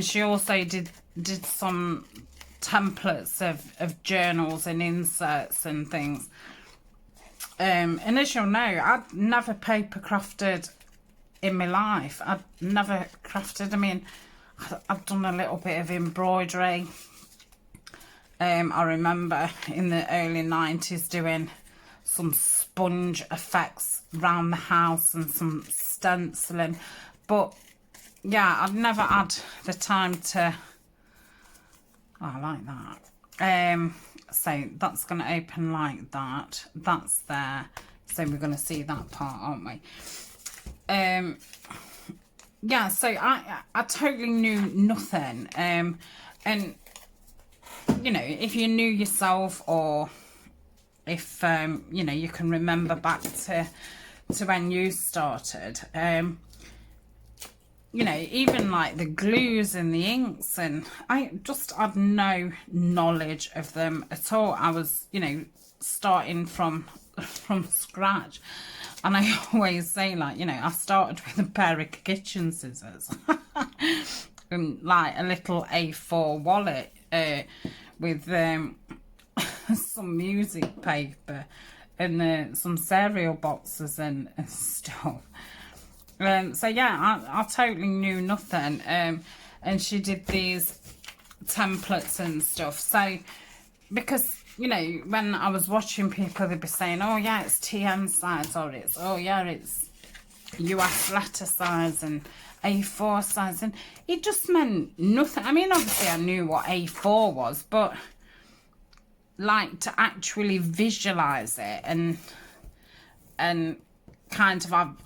she also did some templates of journals and inserts and things. And as you'll know, I'd never paper crafted in my life. I'd never crafted. I mean, I've done a little bit of embroidery. I remember in the early 90s doing some sponge effects around the house and some stenciling, but yeah, I've never had the time to. Oh, I like that. So that's going to open like that. That's there. So we're going to see that part, aren't we? Yeah, so I totally knew nothing. And you know, if you knew yourself, or if you know, you can remember back to when you started, you know, even like the glues and the inks, and I just had no knowledge of them at all. I was, you know, starting from scratch. And I always say, like, you know, I started with a pair of kitchen scissors and like a little A4 wallet with some music paper and some cereal boxes and stuff. So yeah, I totally knew nothing. And she did these templates and stuff. So because, you know, when I was watching people, they'd be saying, oh yeah, it's TM size, or it's, oh yeah, it's US letter size and A4 size, and it just meant nothing. I mean, obviously I knew what A4 was, but like to actually visualize it and kind of have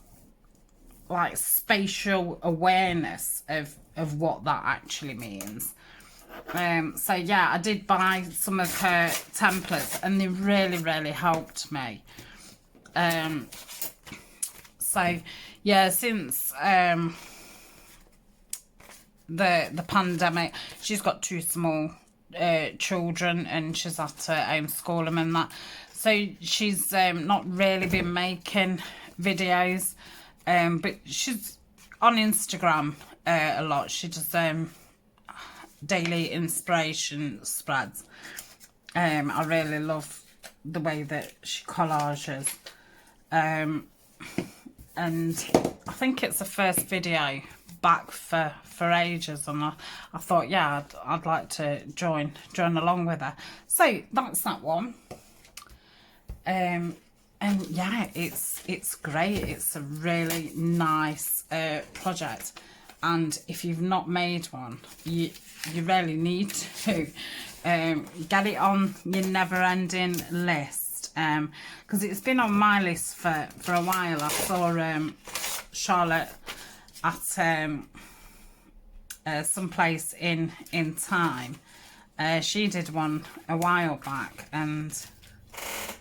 like spatial awareness of what that actually means. So yeah, I did buy some of her templates, and they really helped me. So yeah, since the pandemic, she's got 2 small children, and she's had to homeschool them and that, so she's not really been making videos, but she's on Instagram a lot. She does daily inspiration spreads. I really love the way that she collages, and I think it's the first video back for ages, and I thought, yeah, I'd like to join along with her. So that's that one. And yeah, it's great. It's a really nice project. and if you've not made one, you really need to get it on your never-ending list, because it's been on my list for a while. I saw Charlotte at some place in time. She did one a while back, and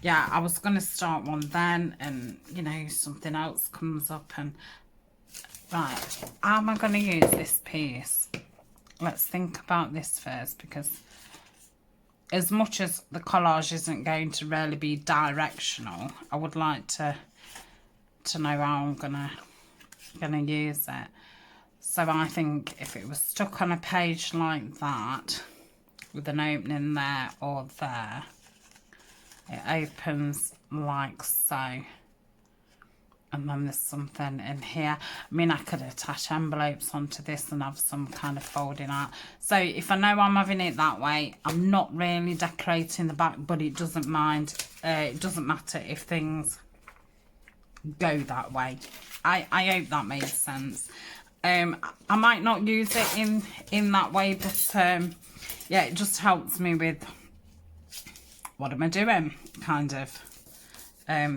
yeah, I was going to start one then, and you know, something else comes up. And right, how am I going to use this piece? Let's think about this first, because as much as the collage isn't going to really be directional, I would like to know how I'm gonna use it. So I think if it was stuck on a page like that, with an opening there or there, it opens like so. And then there's something in here. I mean, I could attach envelopes onto this and have some kind of folding out. So if I know I'm having it that way, I'm not really decorating the back, but it doesn't mind. It doesn't matter if things go that way. I hope that made sense. I might not use it in that way, but yeah, it just helps me with what am I doing kind of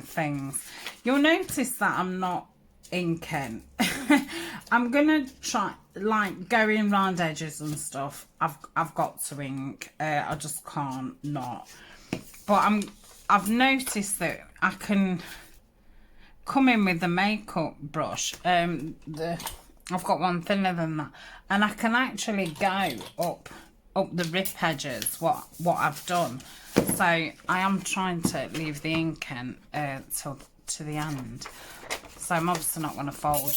things. You'll notice that I'm not inking. I'm gonna try, like, going round edges and stuff. I've got to ink. I just can't not. But I've noticed that I can come in with the makeup brush. I've got one thinner than that, and I can actually go up the rip edges. What I've done. So I am trying to leave the inking till to the end. So I'm obviously not going to fold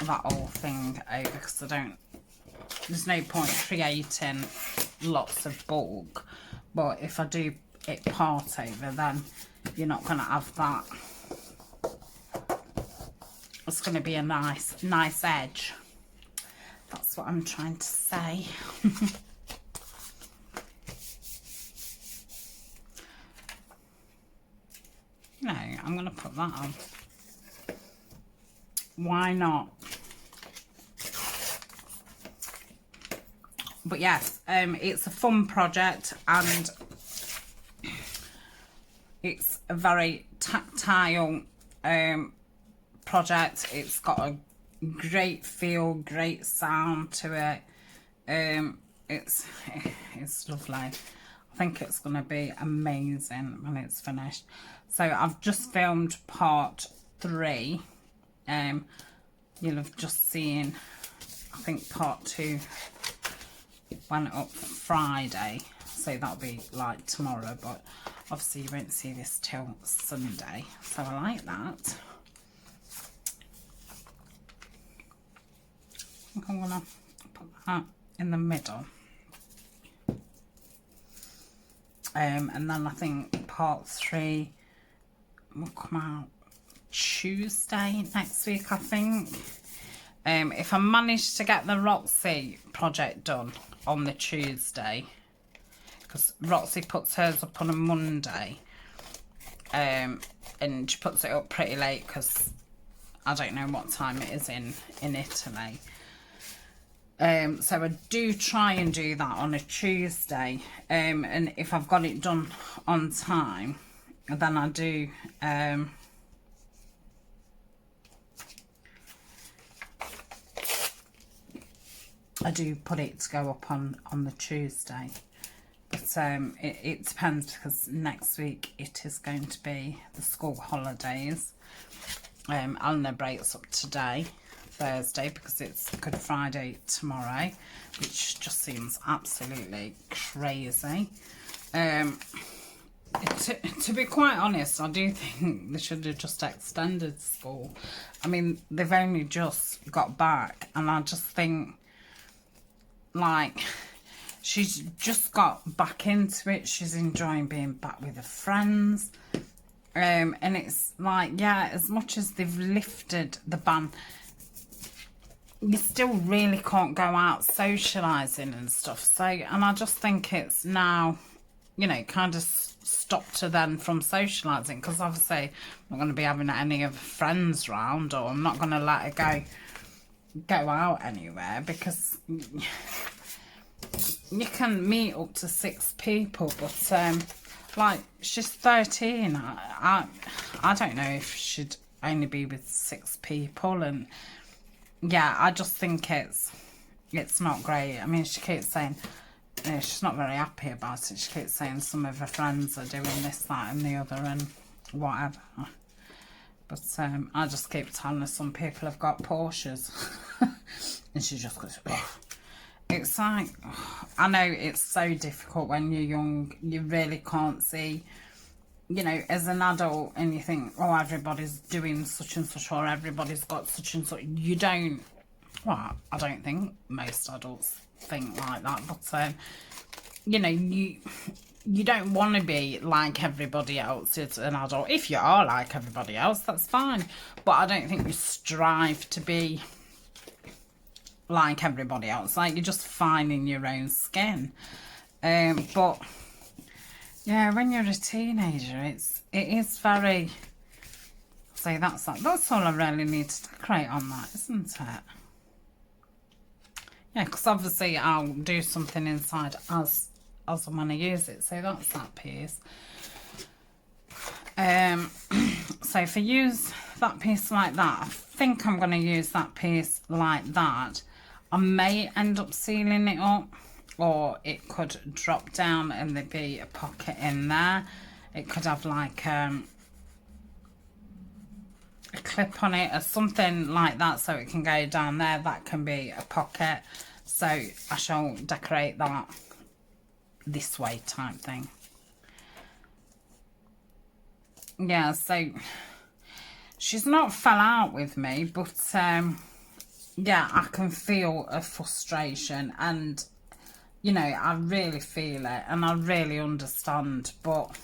that whole thing over, because I don't, there's no point creating lots of bulk. But if I do it part over, then you're not going to have that. It's going to be a nice edge. That's what I'm trying to say. No, I'm going to put that on. Why not? But yes, it's a fun project, and it's a very tactile project. It's got a great feel, great sound to it. It's lovely. I think it's going to be amazing when it's finished. So I've just filmed part 3. You'll have just seen, I think part 2 went up Friday, so that'll be like tomorrow, but obviously you won't see this till Sunday, so I like that. I think I'm gonna put that in the middle. And then I think part 3 will come out Tuesday next week, I think. If I manage to get the Roxy project done on the Tuesday, because Roxy puts hers up on a Monday, and she puts it up pretty late because I don't know what time it is in Italy. So I do try and do that on a Tuesday, and if I've got it done on time, then I do put it to go up on the Tuesday. But it depends, because next week it is going to be the school holidays. Eleanor breaks up today, Thursday, because it's Good Friday tomorrow, which just seems absolutely crazy. To be quite honest, I do think they should have just extended school. I mean, they've only just got back, and I just think, like, she's just got back into it. She's enjoying being back with her friends. And it's like, yeah, as much as they've lifted the ban, you still really can't go out socialising and stuff. So, and I just think it's now, you know, kind of stopped her then from socialising, because obviously I'm not going to be having any of her friends round, or I'm not going to let her go go out anywhere, because you can meet up to 6 people, but like, she's 13. I don't know if she'd only be with 6 people, and yeah, I just think it's not great. I mean, she keeps saying she's not very happy about it. She keeps saying some of her friends are doing this, that and the other and whatever. But I just keep telling her some people have got Porsches. And she just goes, ugh. It's like, I know it's so difficult when you're young. You really can't see, you know, as an adult, and you think, oh, everybody's doing such and such, or everybody's got such and such. You don't, well, I don't think most adults think like that. But, you know, you don't want to be like everybody else as an adult. If you are like everybody else, that's fine. But I don't think you strive to be like everybody else. Like, you're just fine in your own skin. But yeah, when you're a teenager, it is very. So that's all I really need to decorate on that, isn't it? Yeah, because obviously I'll do something inside as I want to use it. So that's that piece. So if I use that piece like that, I think I'm going to use that piece like that. I may end up sealing it up, or it could drop down and there'd be a pocket in there. It could have like a clip on it or something like that, so it can go down there. That can be a pocket. So I shall decorate that this way type thing. Yeah, so she's not fell out with me, but yeah, I can feel a frustration, and you know, I really feel it and I really understand, but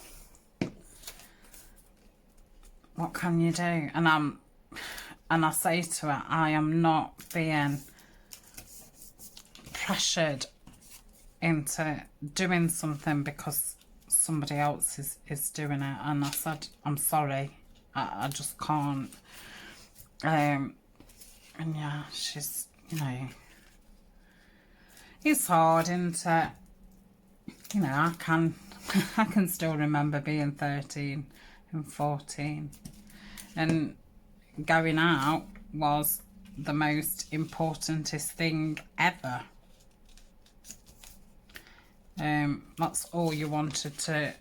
what can you do? And I say to her, I am not being pressured into doing something because somebody else is doing it. And I said, I'm sorry, I just can't. And yeah, she's, you know, it's hard, isn't it? You know, I can still remember being 13 and 14, and going out was the most importantest thing ever. That's all you wanted to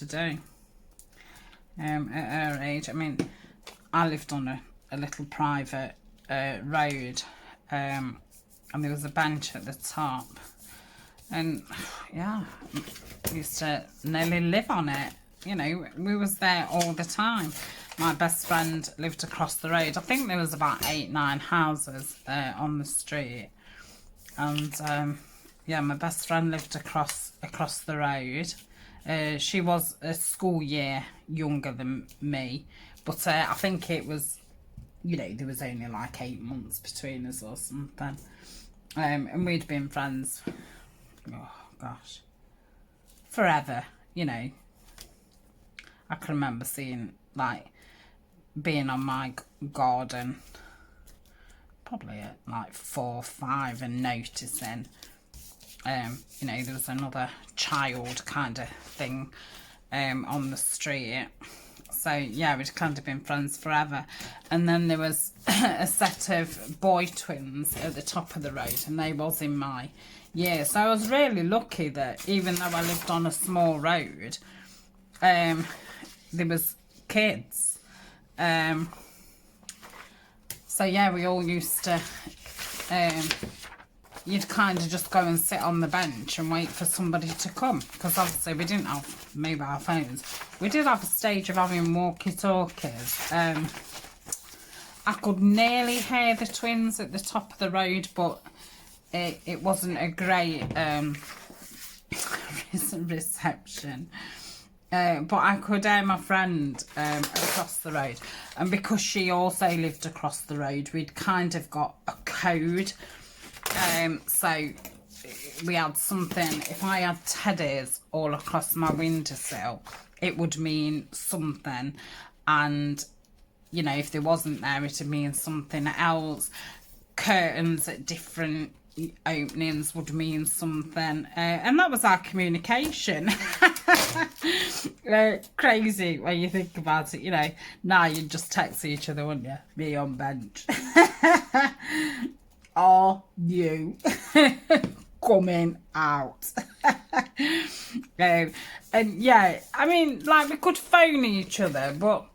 do. At her age, I mean, I lived on a little private road, and there was a bench at the top, and yeah, I used to nearly live on it. You know, we was there all the time. My best friend lived across the road. I think there was about 8-9 houses on the street, and yeah, my best friend lived across the road. She was a school year younger than me, but I think it was, you know, there was only like 8 months between us or something. And we'd been friends, oh gosh, forever, you know. I can remember seeing, like, being on my garden probably at like 4 or 5 and noticing, you know, there was another child kind of thing on the street. So yeah, we'd kind of been friends forever. And then there was a set of boy twins at the top of the road, and they was in my year. So I was really lucky that even though I lived on a small road, there was kids. So yeah, we all used to, you'd kind of just go and sit on the bench and wait for somebody to come, because obviously we didn't have mobile phones. We did have a stage of having walkie-talkies. I could nearly hear the twins at the top of the road, but it wasn't a great reception. But I could hear my friend across the road, and because she also lived across the road, we'd kind of got a code. So we had something. If I had teddies all across my windowsill, it would mean something, and you know, if there wasn't there, it'd mean something else. curtains at different openings would mean something, and that was our communication. Crazy when you think about it, you know. Now you'd just text each other, wouldn't you? Me on bench. Are you coming out? And yeah, I mean, like, we could phone each other, but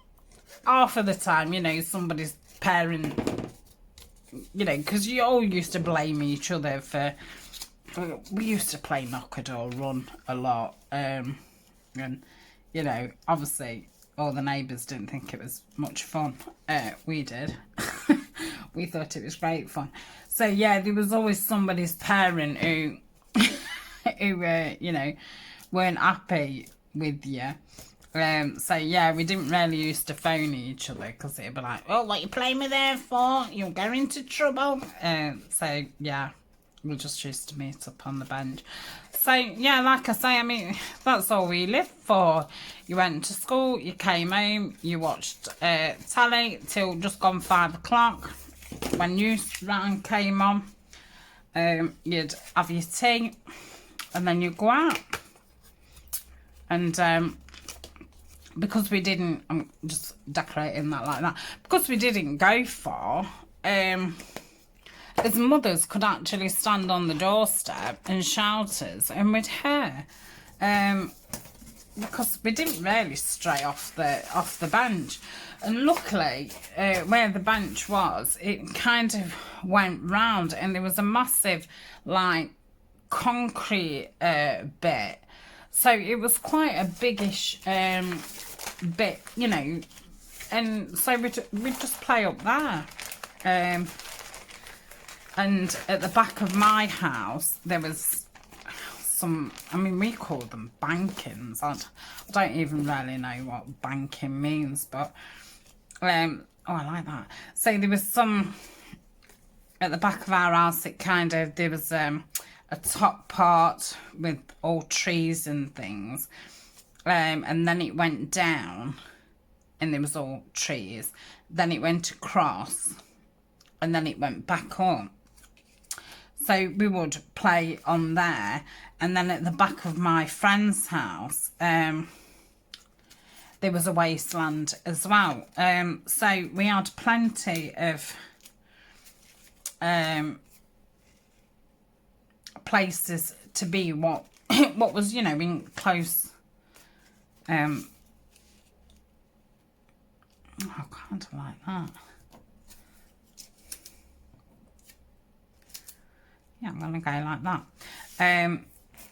half of the time, you know, somebody's parent, you know, because you all used to blame each other for, we used to play knock-a-door run a lot, and, you know, obviously all the neighbours didn't think it was much fun. We did. We thought it was great fun. So yeah, there was always somebody's parent who who you know, weren't happy with you. So yeah, we didn't really used to phone each other, because it'd be like, oh, what you playing me there for? You'll get into trouble. So yeah, we just used to meet up on the bench. So yeah, like I say, I mean, that's all we lived for. You went to school, you came home, you watched telly till just gone 5 o'clock. When news round came on, you'd have your tea, and then you'd go out. And because we didn't, I'm just decorating that like that, because we didn't go far, as mothers could actually stand on the doorstep and shout us, and we'd hear, because we didn't really stray off the bench. And luckily, where the bench was, it kind of went round, and there was a massive, like, concrete bit. So it was quite a biggish bit, you know, and so we'd just play up there. And at the back of my house, there was some, I mean, we call them bankings. I don't even really know what banking means, but oh, I like that. So there was some at the back of our house. It kind of, there was a top part with all trees and things, and then it went down, and there was all trees. Then it went across, and then it went back up. So we would play on there, and then at the back of my friend's house, there was a wasteland as well. So we had plenty of places to be what was, you know, in close. Oh, kind of like that. Yeah, I'm gonna go like that.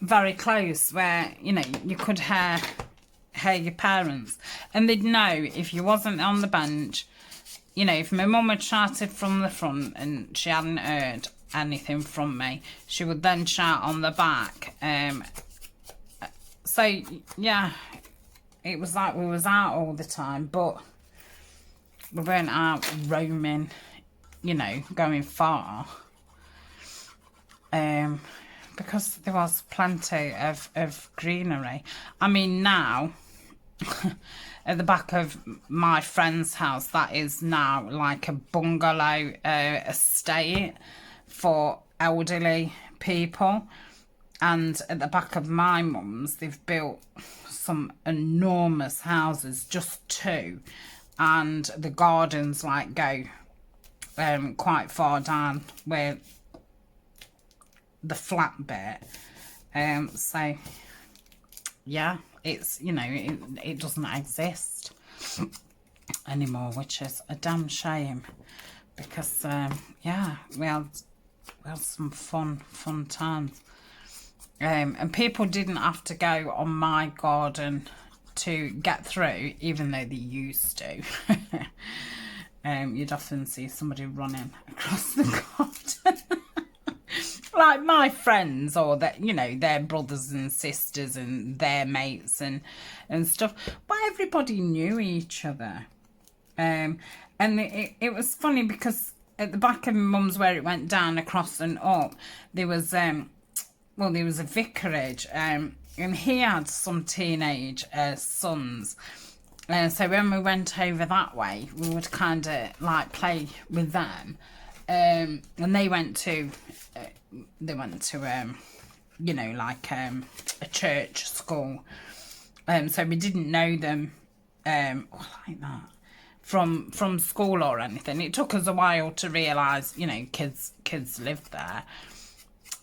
Very close, where, you know, you could hear your parents, and they'd know if you wasn't on the bench. You know, if my mum had shouted from the front and she hadn't heard anything from me, she would then shout on the back. So yeah, it was like we was out all the time, but we weren't out roaming, you know, going far. Because there was plenty of greenery. I mean, now at the back of my friend's house, that is now like a bungalow estate for elderly people. And at the back of my mum's, they've built some enormous houses, just two, and the gardens like go quite far down where the flat bit. So yeah, it's, you know, it doesn't exist anymore, which is a damn shame, because yeah, we had some fun times. And people didn't have to go on my garden to get through, even though they used to. You'd often see somebody running across the garden. Like my friends, or that, you know, their brothers and sisters and their mates and stuff. But everybody knew each other. And it was funny, because at the back of my mum's, where it went down across and up, there was well, there was a vicarage, and he had some teenage sons. So when we went over that way, we would kind of like play with them. and they went to you know, like a church school, so we didn't know them like that from school or anything. It took us a while to realise, you know, kids lived there,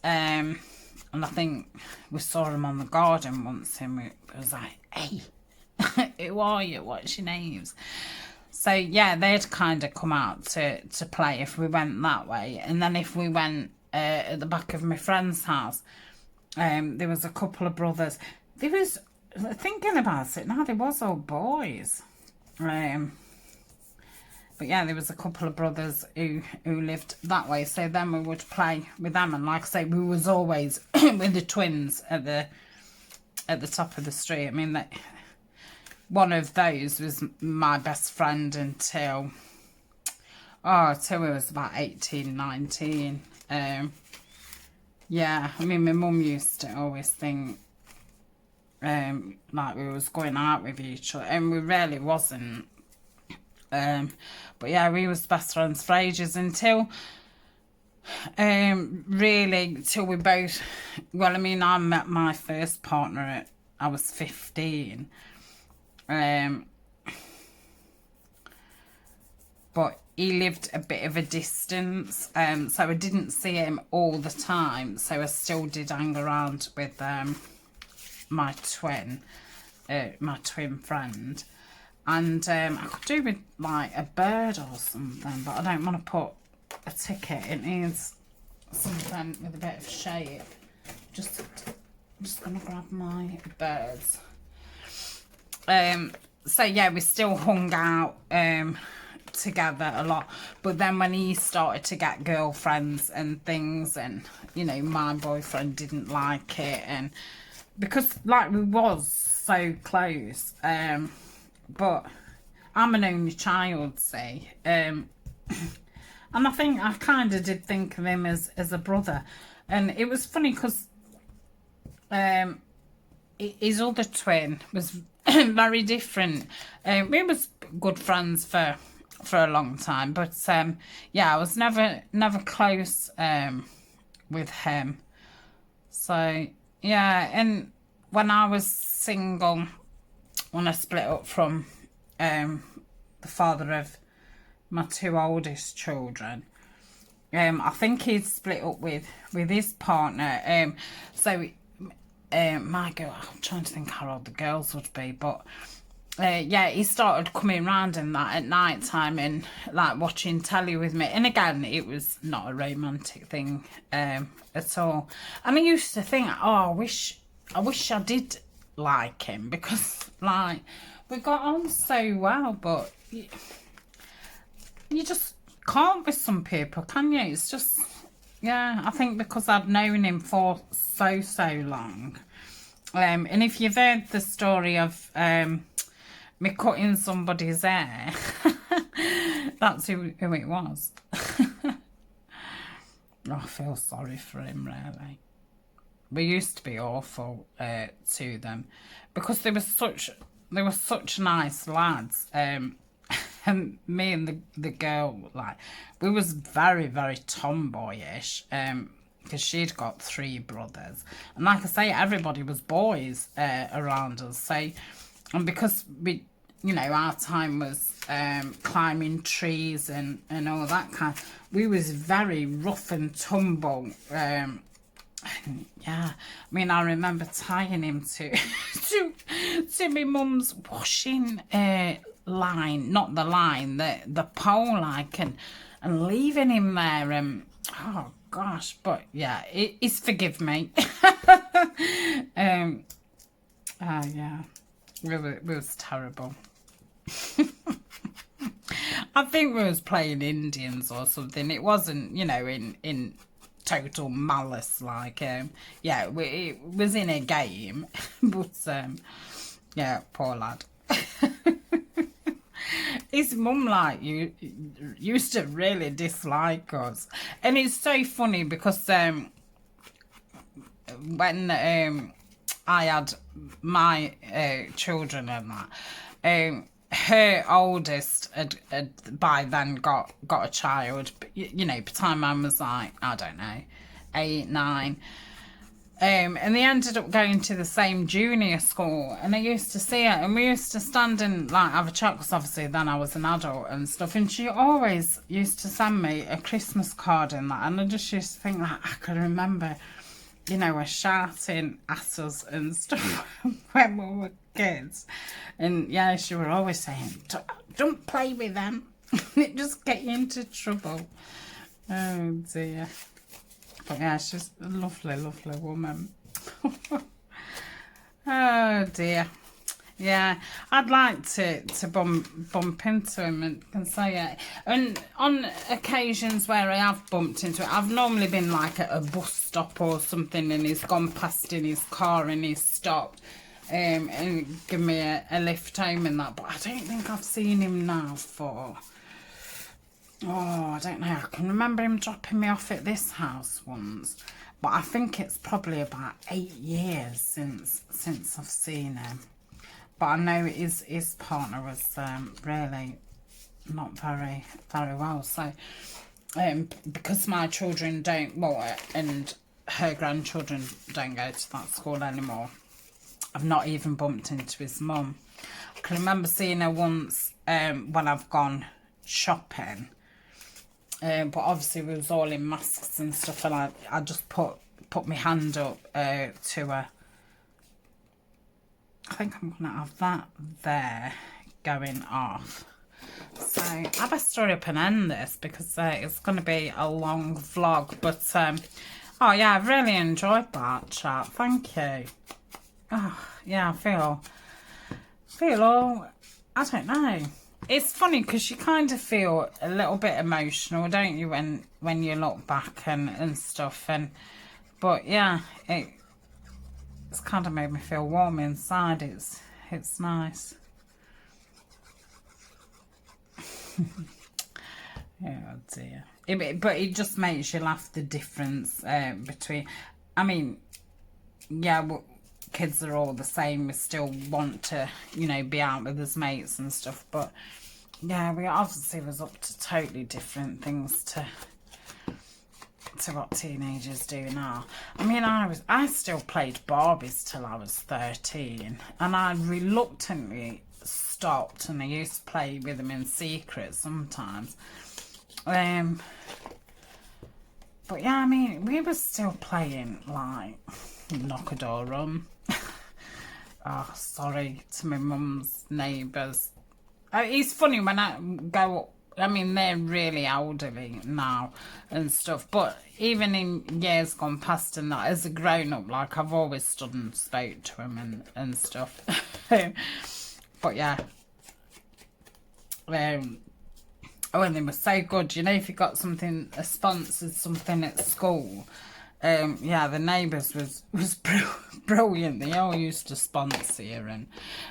and I think we saw them on the garden once, and we was like, hey, who are you, what's your names? So yeah, they'd kind of come out to play if we went that way. And then if we went at the back of my friend's house, there was a couple of brothers. There was, thinking about it now, there was all boys. But yeah, there was a couple of brothers who lived that way. So then we would play with them. And like I say, we was always with the twins at the top of the street. I mean, one of those was my best friend until we was about 18, 19. Yeah, I mean, my mum used to always think like we was going out with each other, and we really wasn't. But yeah, we was best friends for ages until really till we both, well, I mean, I met my first partner at, I was 15. But he lived a bit of a distance, so I didn't see him all the time, so I still did hang around with my twin friend, and I could do with like a bird or something, but I don't want to put a ticket. It needs something with a bit of shape. I'm just gonna grab my birds. So yeah, we still hung out together a lot, but then when he started to get girlfriends and things, and you know, my boyfriend didn't like it, and because like we was so close, but I'm an only child, see, and I think I kind of did think of him as a brother. And it was funny because his other twin was very different. We was good friends for a long time, but yeah, I was never close with him. So yeah, and when I was single, when I split up from the father of my two oldest children, I think he'd split up with his partner. So my girl, I'm trying to think how old the girls would be, but yeah, he started coming round and that at night time and like watching telly with me. And again, it was not a romantic thing at all. And I used to think, oh, I wish I did like him, because like we got on so well, but you just can't with some people, can you? It's just, yeah, I think because I'd known him for so long. And if you've heard the story of me cutting somebody's hair, that's who it was. I feel sorry for him, really. We used to be awful to them, because they were such nice lads. And me and the girl, like, we was very, very tomboyish, because she'd got 3 brothers, and like I say, everybody was boys around us. So, and because we, you know, our time was climbing trees and all that kind, we was very rough and tumble. And yeah, I mean, I remember tying him to my mum's washing line, not the line, the pole, like, and leaving him there, and oh gosh, but yeah, he's forgive me. Yeah, it was terrible. I think we was playing Indians or something. It wasn't, you know, in total malice, like, yeah, it was in a game, but yeah, poor lad. His mum, like, used to really dislike us, and it's so funny because when I had my children and that, her oldest had by then got a child. You know, by the time mine was like, I don't know, 8, 9. And they ended up going to the same junior school, and I used to see her, and we used to stand and like have a chat, because obviously then I was an adult and stuff, and she always used to send me a Christmas card in that, and I just used to think, like, I can remember, you know, her shouting at us and stuff when we were kids. And yeah, she were always saying, don't play with them, it just get you into trouble. Oh dear. But yeah, she's a lovely, lovely woman. Oh dear. Yeah, I'd like to bump into him and can say it. And on occasions where I have bumped into it, I've normally been like at a bus stop or something, and he's gone past in his car and he's stopped and given me a lift home and that. But I don't think I've seen him now for... Oh, I don't know. I can remember him dropping me off at this house once, but I think it's probably about 8 years since I've seen him. But I know his partner was really not very well. So because my children don't, well, and her grandchildren don't go to that school anymore, I've not even bumped into his mum. I can remember seeing her once when I've gone shopping. But obviously we was all in masks and stuff, and I just put my hand up to her. I think I'm going to have that there going off. So I best hurry up and end this, because it's going to be a long vlog. But oh yeah, I've really enjoyed that chat. Thank you. Oh yeah, I feel all, I don't know. It's funny because you kind of feel a little bit emotional, don't you, when you look back and stuff. But yeah, it's kind of made me feel warm inside. It's nice. Oh dear. But it just makes you laugh, the difference between, I mean, yeah, well, kids are all the same. We still want to, you know, be out with his mates and stuff, but yeah, we obviously was up to totally different things to what teenagers do now. I mean, I still played Barbies till I was 13, and I reluctantly stopped, and I used to play with them in secret sometimes. But yeah, I mean, we were still playing like knock a door run. Oh, sorry to my mum's neighbours. It's funny when I go up, I mean, they're really elderly now and stuff, but even in years gone past and that, as a grown-up, like, I've always stood and spoke to them and stuff. But yeah. Oh, and they were so good. You know, if you got something, a sponsored something at school, yeah, the neighbours was brilliant. They all used to sponsor you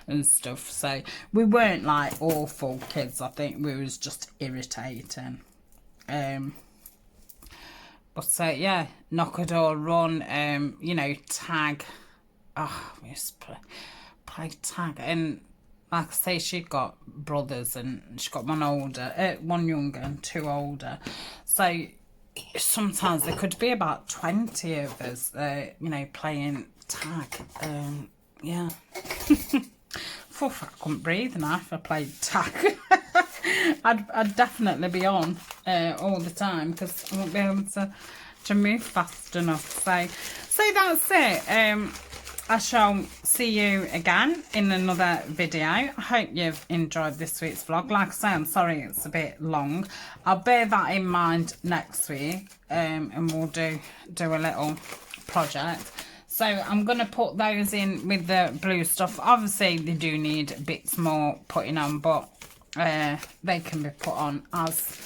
and stuff. So we weren't like awful kids. I think we was just irritating. But yeah, knock a door run. You know, tag. Oh, we used to play tag. And like I say, she got brothers, and she got one older, one younger and 2 older. So sometimes there could be about 20 of us, you know, playing tag. Yeah. I couldn't breathe now if I played tag. I'd definitely be on all the time, because I won't be able to move fast enough. So that's it. I shall see you again in another video. I hope you've enjoyed this week's vlog. Like I say, I'm sorry it's a bit long. I'll bear that in mind next week, and we'll do a little project. So I'm going to put those in with the blue stuff. Obviously, they do need bits more putting on, but they can be put on as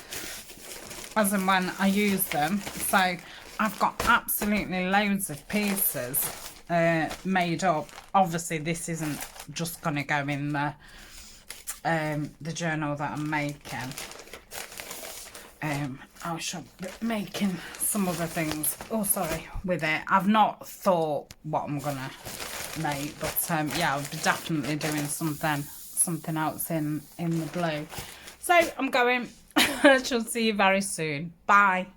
and when I use them. So I've got absolutely loads of pieces made up. Obviously this isn't just gonna go in the journal that I'm making. I shall be making some other things, oh sorry, with it. I've not thought what I'm gonna make, but yeah, I'll be definitely doing something something else in the blue. So I'm going. I shall see you very soon. Bye.